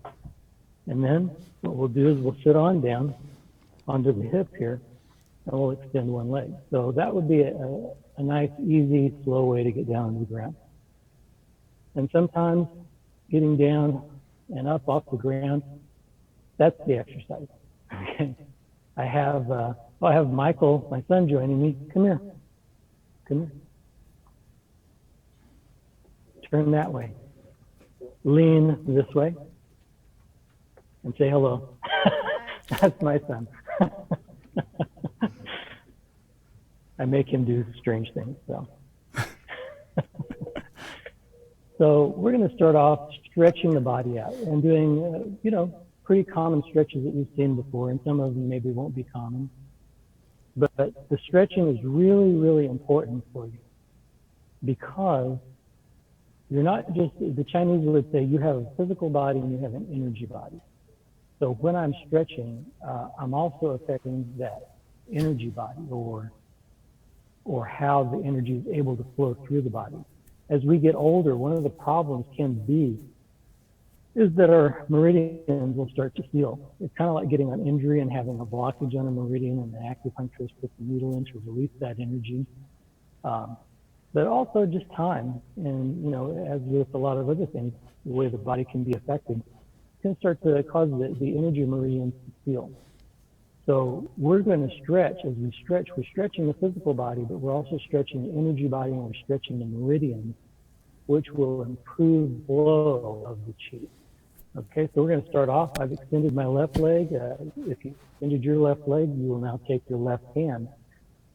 And then what we'll do is we'll sit on down onto the hip here, and we'll extend one leg. So that would be a nice, easy, slow way to get down on the ground. And sometimes getting down and up off the ground, that's the exercise. Okay. I have Michael, my son, joining me. Come here. Come here. Turn that way. Lean this way. And say hello. That's my son. I make him do strange things. So we're going to start off stretching the body out and doing, pretty common stretches that you've seen before, and some of them maybe won't be common. But the stretching is really, really important for you, because you're not just, the Chinese would say, you have a physical body and you have an energy body. So when I'm stretching, I'm also affecting that energy body, or how the energy is able to flow through the body. As we get older, one of the problems can be is that our meridians will start to seal. It's kind of like getting an injury and having a blockage on a meridian, and the acupuncturist puts the needle in to release that energy. But also just time, and as with a lot of other things, the way the body can be affected can start to cause the energy meridians to seal. So we're going to stretch. As we stretch, we're stretching the physical body, but we're also stretching the energy body, and we're stretching the meridians, which will improve flow of the chi. Okay, so we're going to start off. I've extended my left leg. If you extended your left leg, you will now take your left hand,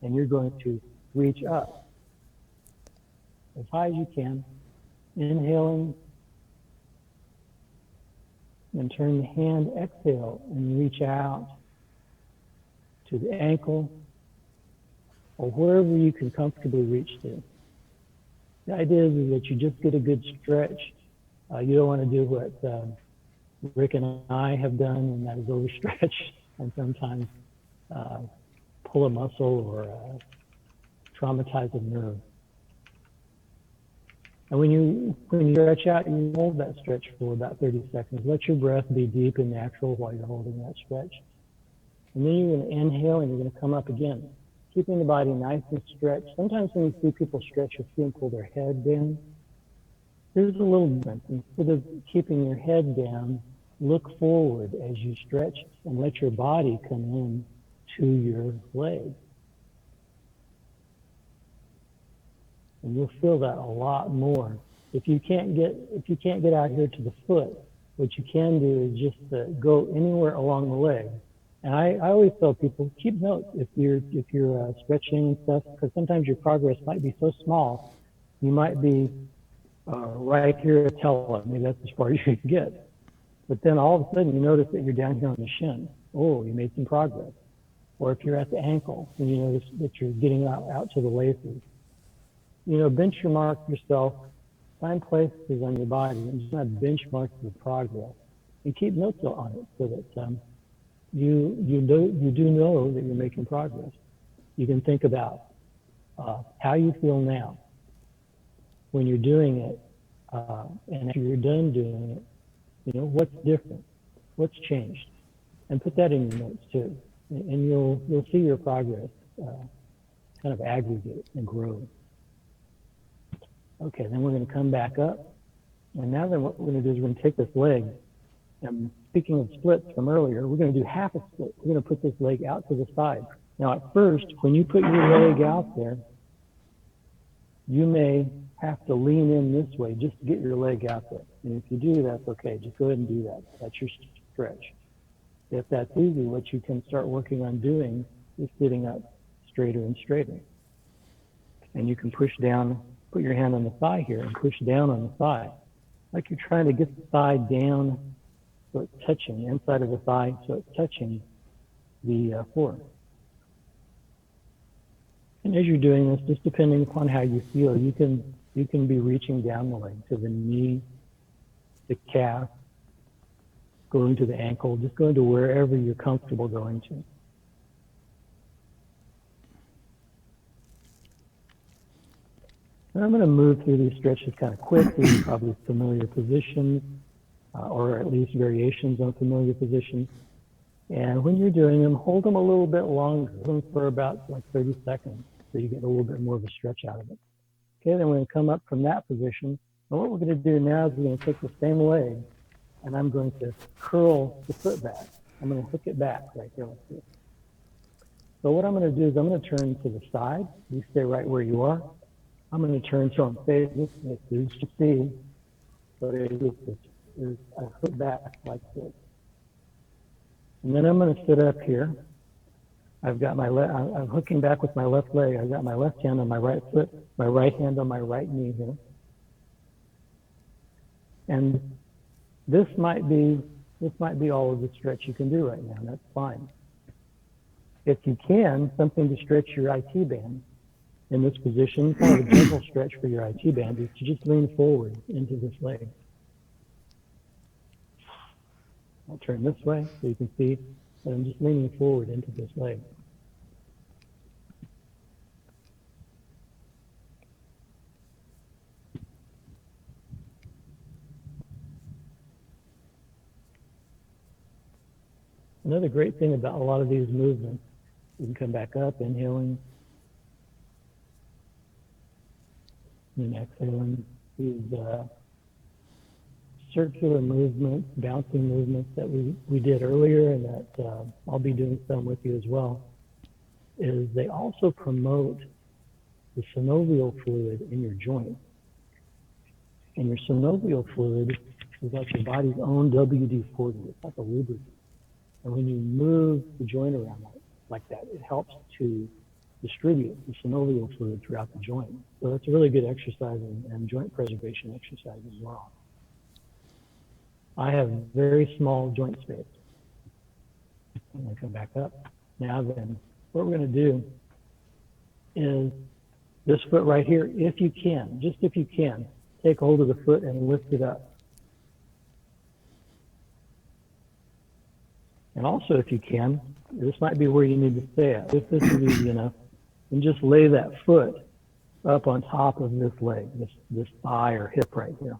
and you're going to reach up as high as you can, inhaling, and turn the hand, exhale, and reach out to the ankle, or wherever you can comfortably reach to. The idea is that you just get a good stretch. You don't want to do what Rick and I have done, and that is overstretch and sometimes pull a muscle or traumatize a nerve. And when you stretch out, you hold that stretch for about 30 seconds. Let your breath be deep and natural while you're holding that stretch. And then you're going to inhale, and you're going to come up again, keeping the body nice and stretched. Sometimes when you see people stretch, you'll see them pull their head down. There's a little difference. Instead of keeping your head down, look forward as you stretch, and let your body come in to your leg. And you'll feel that a lot more. If you can't get out here to the foot, what you can do is just go anywhere along the leg. And I always tell people, keep notes if you're stretching and stuff, because sometimes your progress might be so small, you might be right here at Tela. Maybe that's as far as you can get. But then all of a sudden you notice that you're down here on the shin. Oh, you made some progress. Or if you're at the ankle and you notice that you're getting out to the laces. Benchmark yourself, find places on your body and just have benchmarks the progress, and keep notes on it so that you do know that you're making progress. You can think about how you feel now when you're doing it, and after you're done doing it, what's different, what's changed, and put that in your notes too, and you'll see your progress kind of aggregate and grow. Okay, then we're going to come back up, and now then what we're going to do is we're going to take this leg. And speaking of splits from earlier, we're going to do half a split. We're going to put this leg out to the side. Now, at first, when you put your leg out there, you may have to lean in this way just to get your leg out there. And if you do, that's okay. Just go ahead and do that. That's your stretch. If that's easy, what you can start working on doing is sitting up straighter and straighter. And you can push down, put your hand on the thigh here and push down on the thigh, like you're trying to get the thigh down so it's touching the inside of the thigh, so it's touching the floor. And as you're doing this, just depending upon how you feel, you can be reaching down the leg to the knee, the calf, going to the ankle, just going to wherever you're comfortable going to. And I'm going to move through these stretches kind of quickly, probably familiar positions, or at least variations on familiar positions. And when you're doing them, hold them a little bit longer, hold them for about like 30 seconds, so you get a little bit more of a stretch out of it. Okay, then we're going to come up from that position. And what we're going to do now is we're going to take the same leg, and I'm going to curl the foot back. I'm going to hook it back right here like this. So what I'm going to do is I'm going to turn to the side. You stay right where you are. I'm going to turn so I'm facing as you see. So there's a hook back like this. And then I'm going to sit up here. I've got I'm hooking back with my left leg. I've got my left hand on my right foot, my right hand on my right knee here. And this might be all of the stretch you can do right now. That's fine. If you can, something to stretch your IT band in this position, kind of a gentle stretch for your IT band is to just lean forward into this leg. I'll turn this way so you can see that I'm just leaning forward into this leg. Another great thing about a lot of these movements, you can come back up, inhaling, and exhaling, these circular movements, bouncing movements that we did earlier, and that I'll be doing some with you as well, is they also promote the synovial fluid in your joint. And your synovial fluid is like your body's own WD-40. It's like a lubricant. And when you move the joint around like that, it helps to distribute the synovial fluid throughout the joint. So that's a really good exercise and joint preservation exercise as well. I have very small joint space. I'm going to come back up. Now then, what we're going to do is this foot right here, if you can, just if you can, take hold of the foot and lift it up. And also, if you can, this might be where you need to stay at. If this is easy enough, and just lay that foot up on top of this leg, this thigh or hip right here.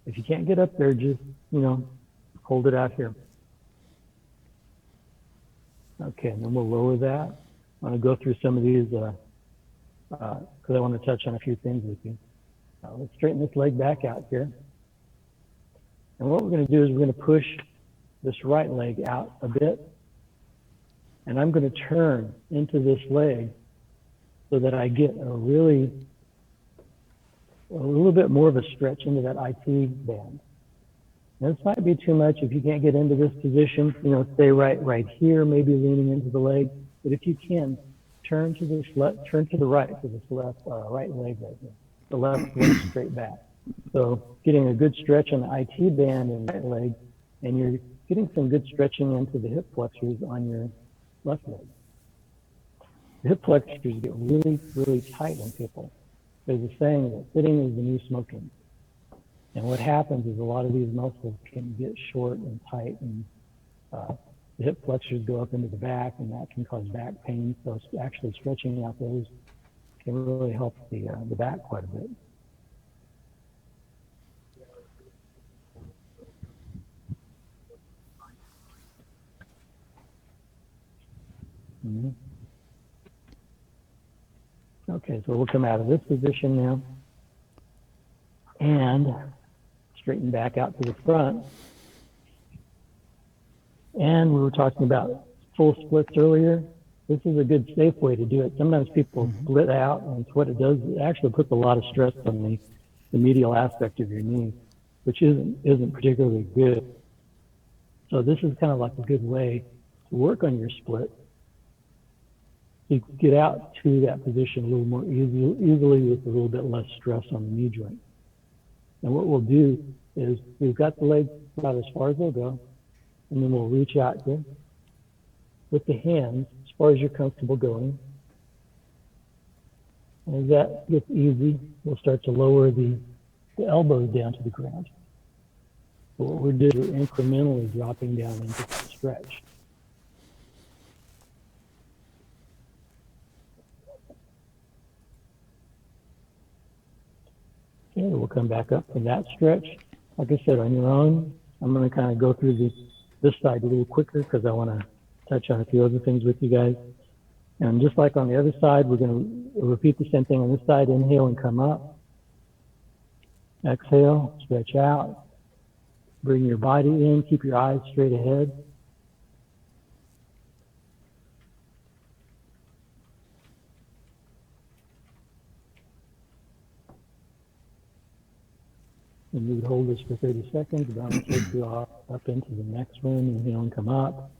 If you can't get up there, just, hold it out here. Okay, and then we'll lower that. I'm going to go through some of these because I want to touch on a few things with you. Let's straighten this leg back out here. And what we're going to do is we're going to push this right leg out a bit. And I'm going to turn into this leg so that I get a little bit more of a stretch into that IT band. Now, this might be too much if you can't get into this position. Stay right here, maybe leaning into the leg. But if you can, turn to the right to this right leg right here. The left leg straight back. So getting a good stretch on the IT band and right leg, and you're getting some good stretching into the hip flexors on your left leg. The hip flexors get really, really tight in people. There's a saying that sitting is the new smoking. And what happens is a lot of these muscles can get short and tight, and the hip flexors go up into the back, and that can cause back pain. So actually stretching out those can really help the back quite a bit. Mm-hmm. Okay, so we'll come out of this position now and straighten back out to the front. And we were talking about full splits earlier. This is a good safe way to do it. Sometimes people split out, and what it does, it actually puts a lot of stress on the medial aspect of your knee, which isn't particularly good. So this is kind of like a good way to work on your split. You can get out to that position a little more easily with a little bit less stress on the knee joint. And what we'll do is we've got the legs about as far as they'll go, and then we'll reach out here with the hands as far as you're comfortable going. And as that gets easy, we'll start to lower the elbows down to the ground. So what we're doing is we're incrementally dropping down into that stretch. Okay, Okay, we'll come back up from that stretch. Like I said, on your own, I'm going to kind of go through this side a little quicker because I want to touch on a few other things with you guys. And just like on the other side, we're going to repeat the same thing on this side. Inhale and come up. Exhale, stretch out. Bring your body in, keep your eyes straight ahead. And you would hold this for 30 seconds. Then I'll take you up into the next one. Inhale and come up.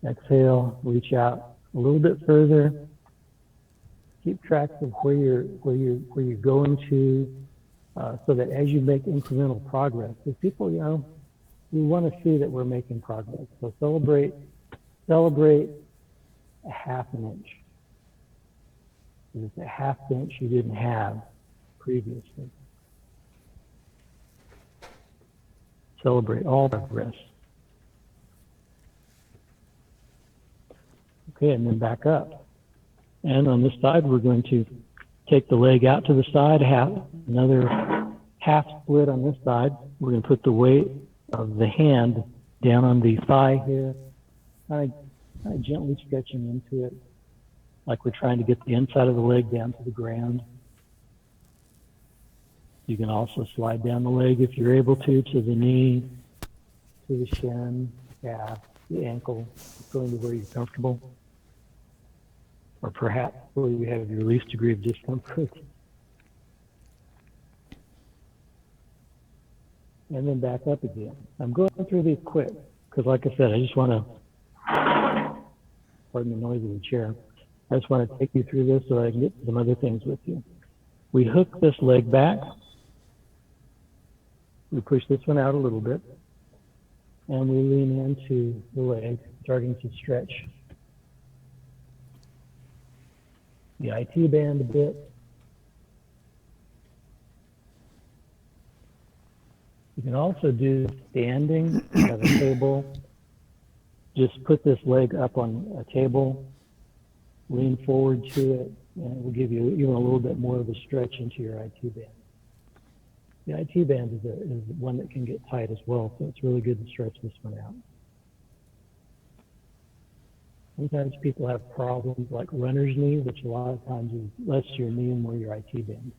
Exhale, reach out a little bit further. Keep track of where you're going to, so that as you make incremental progress, because people, we want to see that we're making progress. So celebrate a half an inch. It's a half inch you didn't have previously. Celebrate all progress. Okay, and then back up. And on this side, we're going to take the leg out to the side, another half split on this side. We're going to put the weight of the hand down on the thigh here, kind of gently stretching into it, like we're trying to get the inside of the leg down to the ground. You can also slide down the leg if you're able to the knee, to the shin, calf, the ankle, going to where you're comfortable, or perhaps where you have your least degree of discomfort. And then back up again. I'm going through these quick because, like I said, I just want to, pardon the noise of the chair, I just want to take you through this so I can get to some other things with you. We hook this leg back. We push this one out a little bit, and we lean into the leg, starting to stretch the IT band a bit. You can also do standing at a table. Just put this leg up on a table, lean forward to it, and it will give you even a little bit more of a stretch into your IT band. The IT band is one that can get tight as well, so it's really good to stretch this one out. Sometimes people have problems like runner's knee, which a lot of times is less your knee and more your IT band.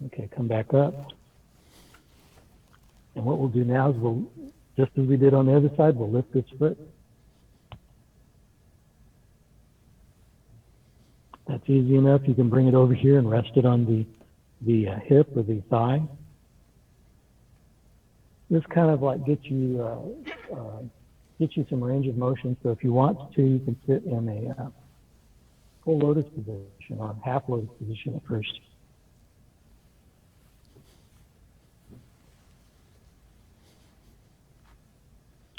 Okay, come back up. And what we'll do now is we'll, just as we did on the other side, we'll lift this foot. That's easy enough. You can bring it over here and rest it on the hip or the thigh. This kind of like gets you some range of motion. So if you want to, you can sit in a full lotus position or half lotus position at first.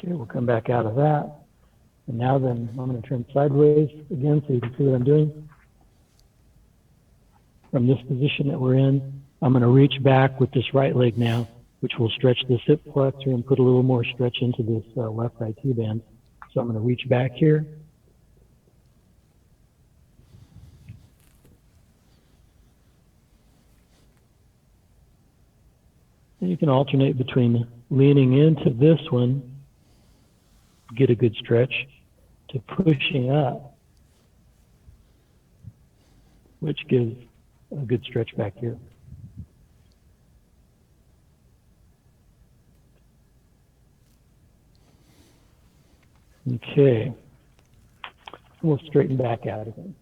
Okay, we'll come back out of that. And now then, I'm going to turn sideways again so you can see what I'm doing. From this position that we're in, I'm going to reach back with this right leg now, which will stretch this hip flexor and put a little more stretch into this left IT band. So I'm going to reach back here. And you can alternate between leaning into this one, get a good stretch, to pushing up, which gives a good stretch back here. Okay, we'll straighten back out again.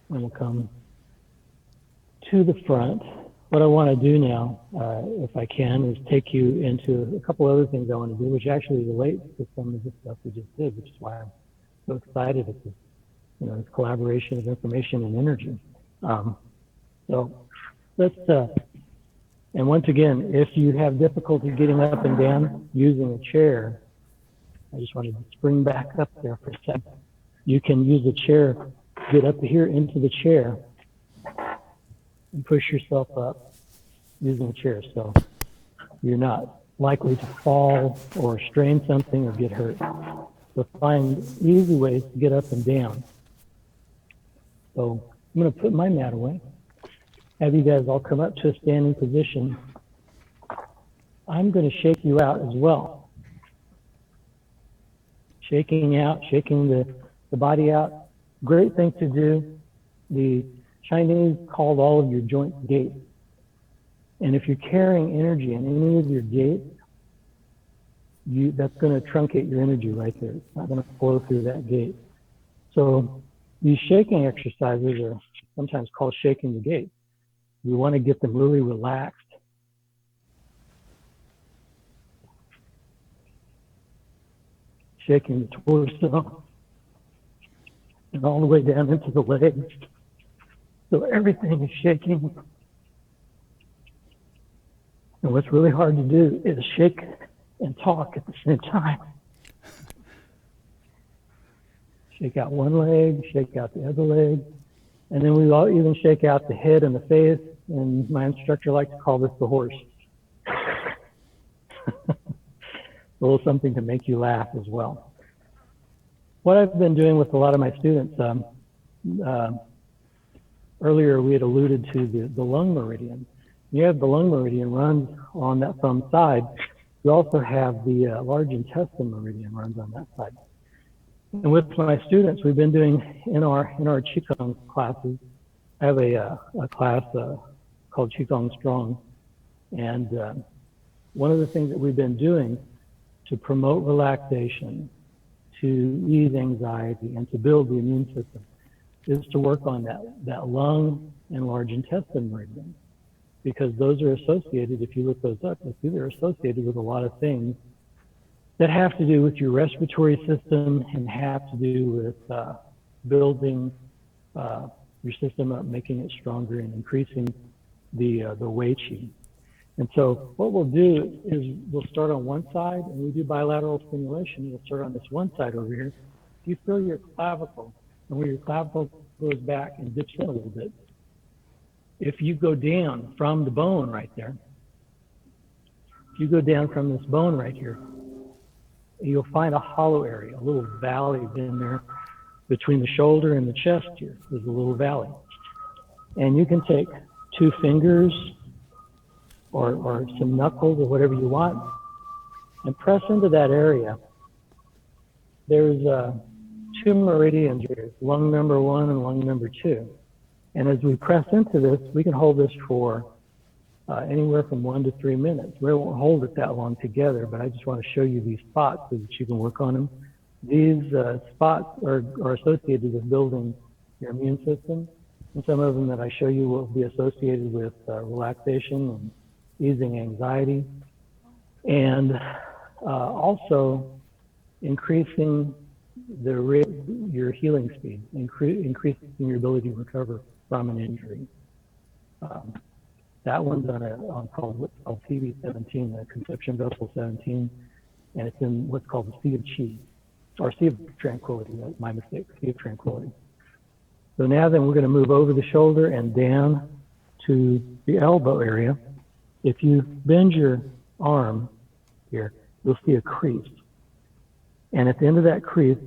And we'll come to the front. What I want to do now, if I can, is take you into a couple other things I want to do, which actually relates to some of the stuff we just did, which is why I'm so excited at this, this collaboration of information and energy. So let's, and once again, if you have difficulty getting up and down using a chair, I just wanted to spring back up there for a second. You can use a chair, get up here into the chair, and push yourself up using a chair. So you're not likely to fall or strain something or get hurt. So find easy ways to get up and down. So I'm going to put my mat away, have you guys all come up to a standing position. I'm going to shake you out as well. Shaking out, shaking the body out. Great thing to do. The Chinese called all of your joints gates. And if you're carrying energy in any of your gates, that's going to truncate your energy right there. It's not going to flow through that gate. So these shaking exercises are sometimes called shaking the gate. We want to get them really relaxed. Shaking the torso and all the way down into the legs. So everything is shaking. And what's really hard to do is shake and talk at the same time. Shake out one leg, shake out the other leg. And then we all even shake out the head and the face. And my instructor likes to call this the horse. A little something to make you laugh as well. What I've been doing with a lot of my students, earlier we had alluded to the lung meridian. You have the lung meridian runs on that thumb side. You also have the large intestine meridian runs on that side. And with my students, we've been doing in our Qigong classes. I have a class called Qigong Strong, and one of the things that we've been doing to promote relaxation, to ease anxiety, and to build the immune system is to work on that lung and large intestine meridian, because those are associated, if you look those up, you'll see they're associated with a lot of things that have to do with your respiratory system and have to do with building your system up, making it stronger and increasing the Wei Qi. And so what we'll do is we'll start on one side and we do bilateral stimulation. We'll start on this one side over here. You feel your clavicle, and where your clavicle goes back and dips in a little bit. If you go down from the bone right there, if you go down from this bone right here, you'll find a hollow area, a little valley in there between the shoulder and the chest here. There's a little valley. And you can take 2 fingers or some knuckles or whatever you want and press into that area. There's 2 meridians here, lung number 1 and lung number 2. And as we press into this, we can hold this for anywhere from 1 to 3 minutes. We won't hold it that long together, but I just want to show you these spots so that you can work on them. These spots are associated with building your immune system. And some of them that I show you will be associated with relaxation and easing anxiety. And also increasing your healing speed, increasing your ability to recover from an injury. That one's on what's called CV17, the conception vessel 17, and it's in what's called the Sea of Qi, or Sea of Tranquility. That's my mistake, Sea of Tranquility. So now then we're going to move over the shoulder and down to the elbow area. If you bend your arm here, you'll see a crease. And at the end of that crease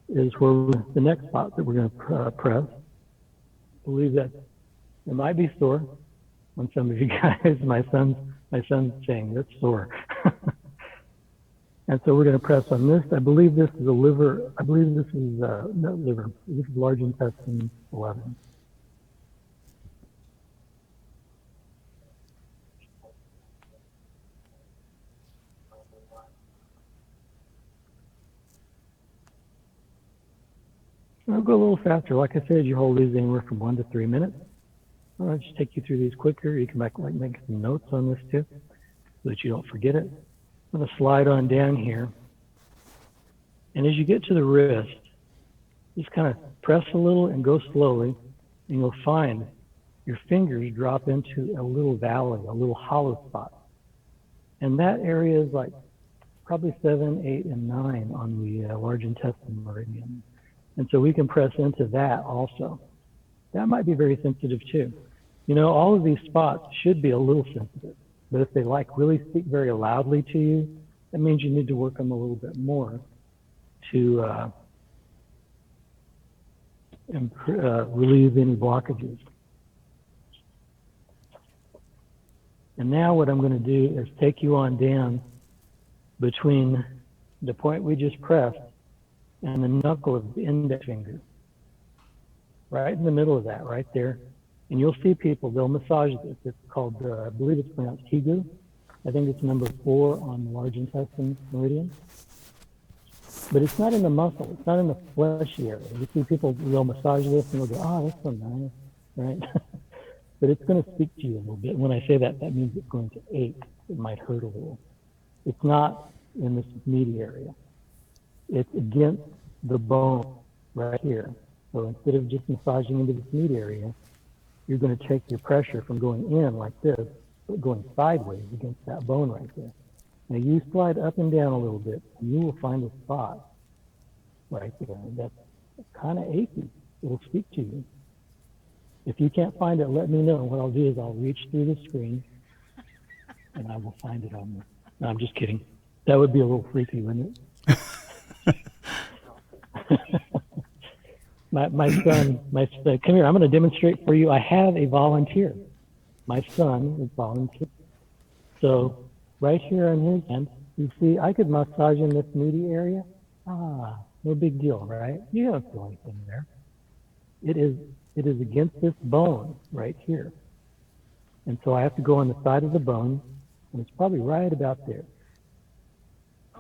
is where the next spot that we're going to press. I believe that it might be sore on some of you guys. My son's saying that's sore. And so we're going to press on this. I believe this is a liver. I believe this is not liver. This is large intestine 11. I'll go a little faster. Like I said, you hold these anywhere from 1 to 3 minutes. I'll just take you through these quicker. You can make some notes on this too, so that you don't forget it. I'm going to slide on down here. And as you get to the wrist, just kind of press a little and go slowly, and you'll find your fingers drop into a little valley, a little hollow spot. And that area is like probably 7, 8, and 9 on the large intestine meridian. And so we can press into that also. That might be very sensitive too. You know, all of these spots should be a little sensitive, but if they really speak very loudly to you, that means you need to work them a little bit more to relieve any blockages. And now what I'm going to do is take you on down between the point we just pressed and the knuckle of the index finger. Right in the middle of that, right there. And you'll see people, they'll massage this. It's called, I believe it's pronounced Higu. I think it's number 4 on the large intestine meridian. But it's not in the muscle, it's not in the fleshy area. You see people, they'll massage this and they'll go, oh, that's so nice, right? But it's going to speak to you a little bit. When I say that, that means it's going to ache. It might hurt a little. It's not in this meaty area. It's against the bone right here. So instead of just massaging into this meat area, you're going to take your pressure from going in like this, but going sideways against that bone right there. Now you slide up and down a little bit, and you will find a spot right there that's kind of achy. It'll speak to you. If you can't find it, let me know. And what I'll do is I'll reach through the screen, and I will find it on there. No, I'm just kidding. That would be a little freaky, wouldn't it? My son, come here, I'm going to demonstrate for you. I have a volunteer. My son is volunteer. So right here on his hand, you see, I could massage in this meaty area. Ah, no big deal, right? You don't feel anything there. It is against this bone right here. And so I have to go on the side of the bone, and it's probably right about there.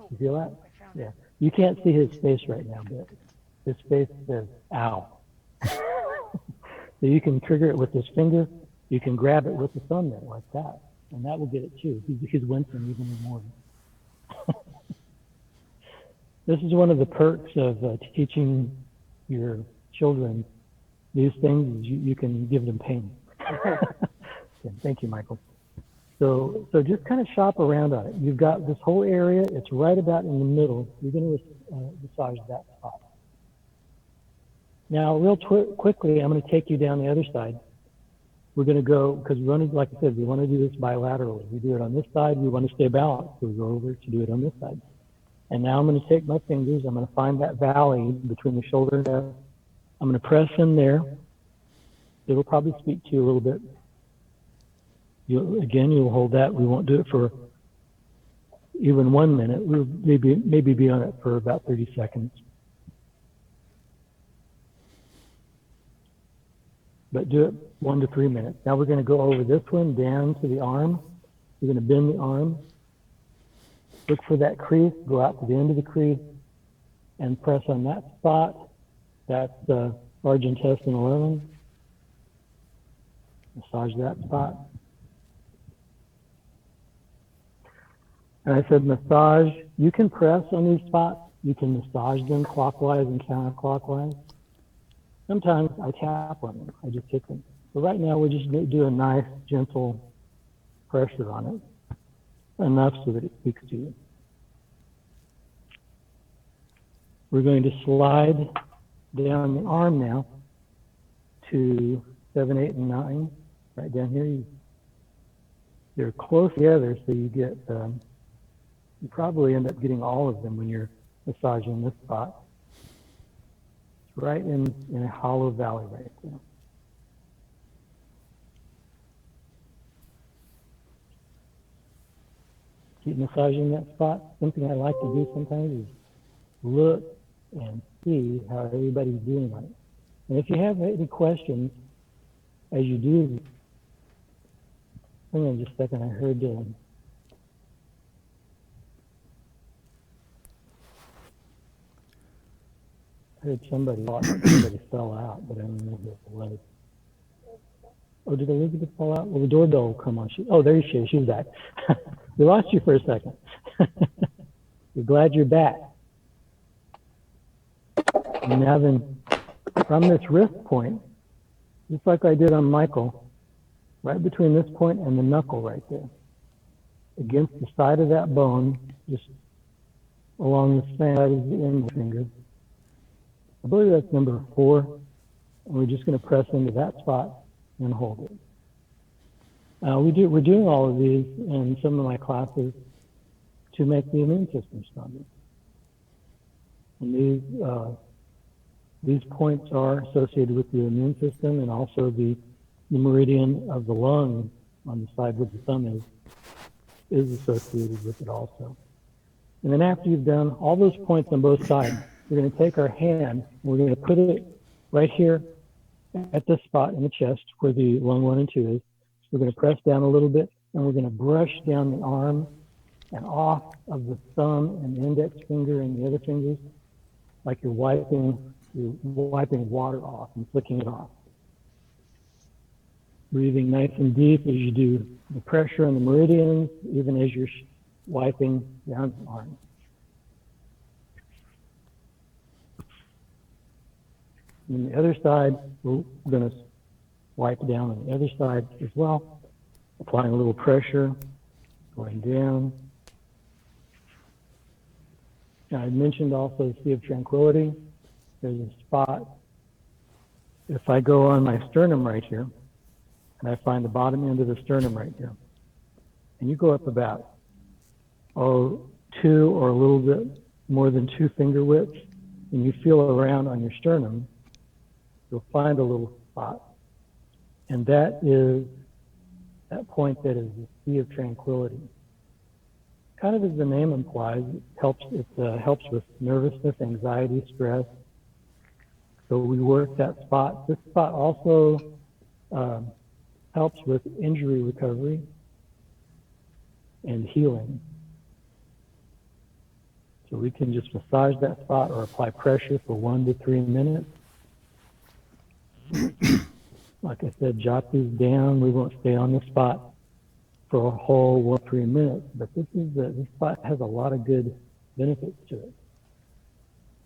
You feel that? Yeah. You can't see his face right now, but his face says, ow. So you can trigger it with this finger. You can grab it with the thumbnail like that, and that will get it too. He's wincing even more. This is one of the perks of teaching your children these things. You can give them pain. Thank you, Michael. So just kind of shop around on it. You've got this whole area. It's right about in the middle. You're going to massage that spot. Now, real quickly, I'm going to take you down the other side. We're going to go, because we want to, like I said, we want to do this bilaterally. We do it on this side. We want to stay balanced. So we go over to do it on this side. And now I'm going to take my fingers. I'm going to find that valley between the shoulder and the. I'm going to press in there. It'll probably speak to you a little bit. You'll hold that. We won't do it for even 1 minute. We'll maybe be on it for about 30 seconds. But do it 1 to 3 minutes. Now we're going to go over this one down to the arm. We're going to bend the arm. Look for that crease. Go out to the end of the crease and press on that spot. That's the large intestine 11. Massage that spot. And I said massage. You can press on these spots. You can massage them clockwise and counterclockwise. Sometimes I tap on them. I just hit them. So right now we're just going to do a nice, gentle pressure on it, enough so that it speaks to you. We're going to slide down the arm now to 7, 8, and 9. Right down here. They're close together, so you get. You probably end up getting all of them when you're massaging this spot. It's right in a hollow valley right there. Keep massaging that spot. Something I like to do sometimes is look and see how everybody's doing on it. And if you have any questions as you do, hang on just a second, I heard somebody fell out, but I don't know if it was. Oh, did Elizabeth fall out? Well, the doorbell will come on. Oh, there she is. She's back. We lost you for a second. We're glad you're back. And now then, from this wrist point, just like I did on Michael, right between this point and the knuckle right there, against the side of that bone, just along the side of the end of the finger. I believe that's number 4, and we're just going to press into that spot and hold it. We're doing all of these in some of my classes to make the immune system stronger. And these These points are associated with the immune system, and also the meridian of the lung on the side where the thumb is associated with it also. And then after you've done all those points on both sides, we're going to take our hand, and we're going to put it right here at this spot in the chest where the lung 1 and 2 is. We're going to press down a little bit, and we're going to brush down the arm and off of the thumb and the index finger and the other fingers, like you're wiping water off and flicking it off. Breathing nice and deep as you do the pressure on the meridians, even as you're wiping down the arm. And the other side, we're going to wipe down on the other side as well, applying a little pressure, going down. Now, I mentioned also the Sea of Tranquility. There's a spot. If I go on my sternum right here, and I find the bottom end of the sternum right here, and you go up about, 2 or a little bit more than 2 finger widths, and you feel around on your sternum, you'll find a little spot. And that is that point that is the Sea of Tranquility. Kind of as the name implies, it helps with nervousness, anxiety, stress. So we work that spot. This spot also helps with injury recovery and healing. So we can just massage that spot or apply pressure for 1 to 3 minutes. Like I said, jot these down. We won't stay on the spot for a whole 1 to 3 minutes, but this spot has a lot of good benefits to it.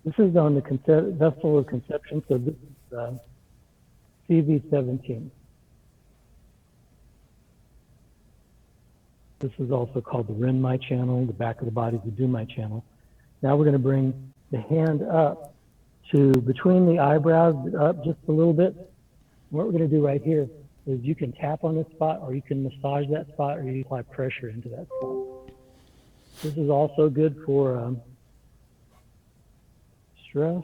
This is on the vessel of conception, so this is CV17. This is also called the Renmai channel. The back of the body is the Dumai channel. Now we're going to bring the hand up to between the eyebrows, up just a little bit. What we're going to do right here is you can tap on this spot, or you can massage that spot, or you apply pressure into that spot. This is also good for stress,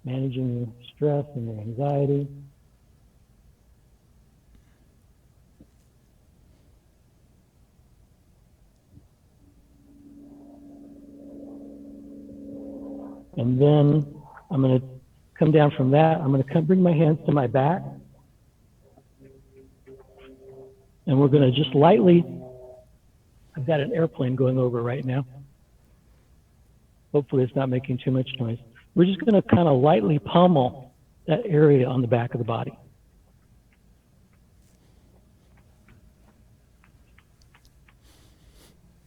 managing your stress and your anxiety. And then I'm going to come down from that. I'm going to bring my hands to my back. And we're going to just lightly, I've got an airplane going over right now. Hopefully it's not making too much noise. We're just going to kind of lightly pummel that area on the back of the body.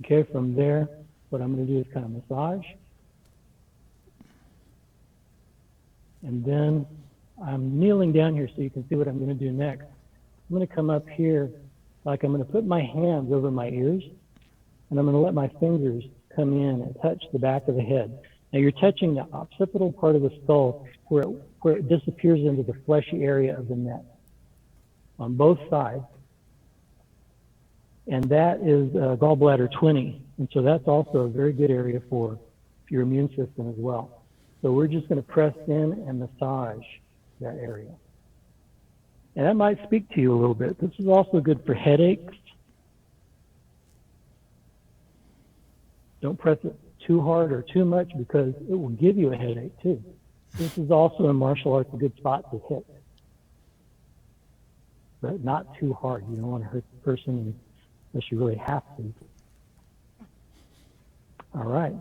Okay, from there, what I'm going to do is kind of massage. And then I'm kneeling down here so you can see what I'm going to do next. I'm going to come up here, like I'm going to put my hands over my ears, and I'm going to let my fingers come in and touch the back of the head. Now you're touching the occipital part of the skull where it disappears into the fleshy area of the neck on both sides. And that is gallbladder 20. And so that's also a very good area for your immune system as well. So we're just going to press in and massage that area. And that might speak to you a little bit. This is also good for headaches. Don't press it too hard or too much because it will give you a headache too. This is also in martial arts a good spot to hit. But not too hard. You don't want to hurt the person unless you really have to. All right.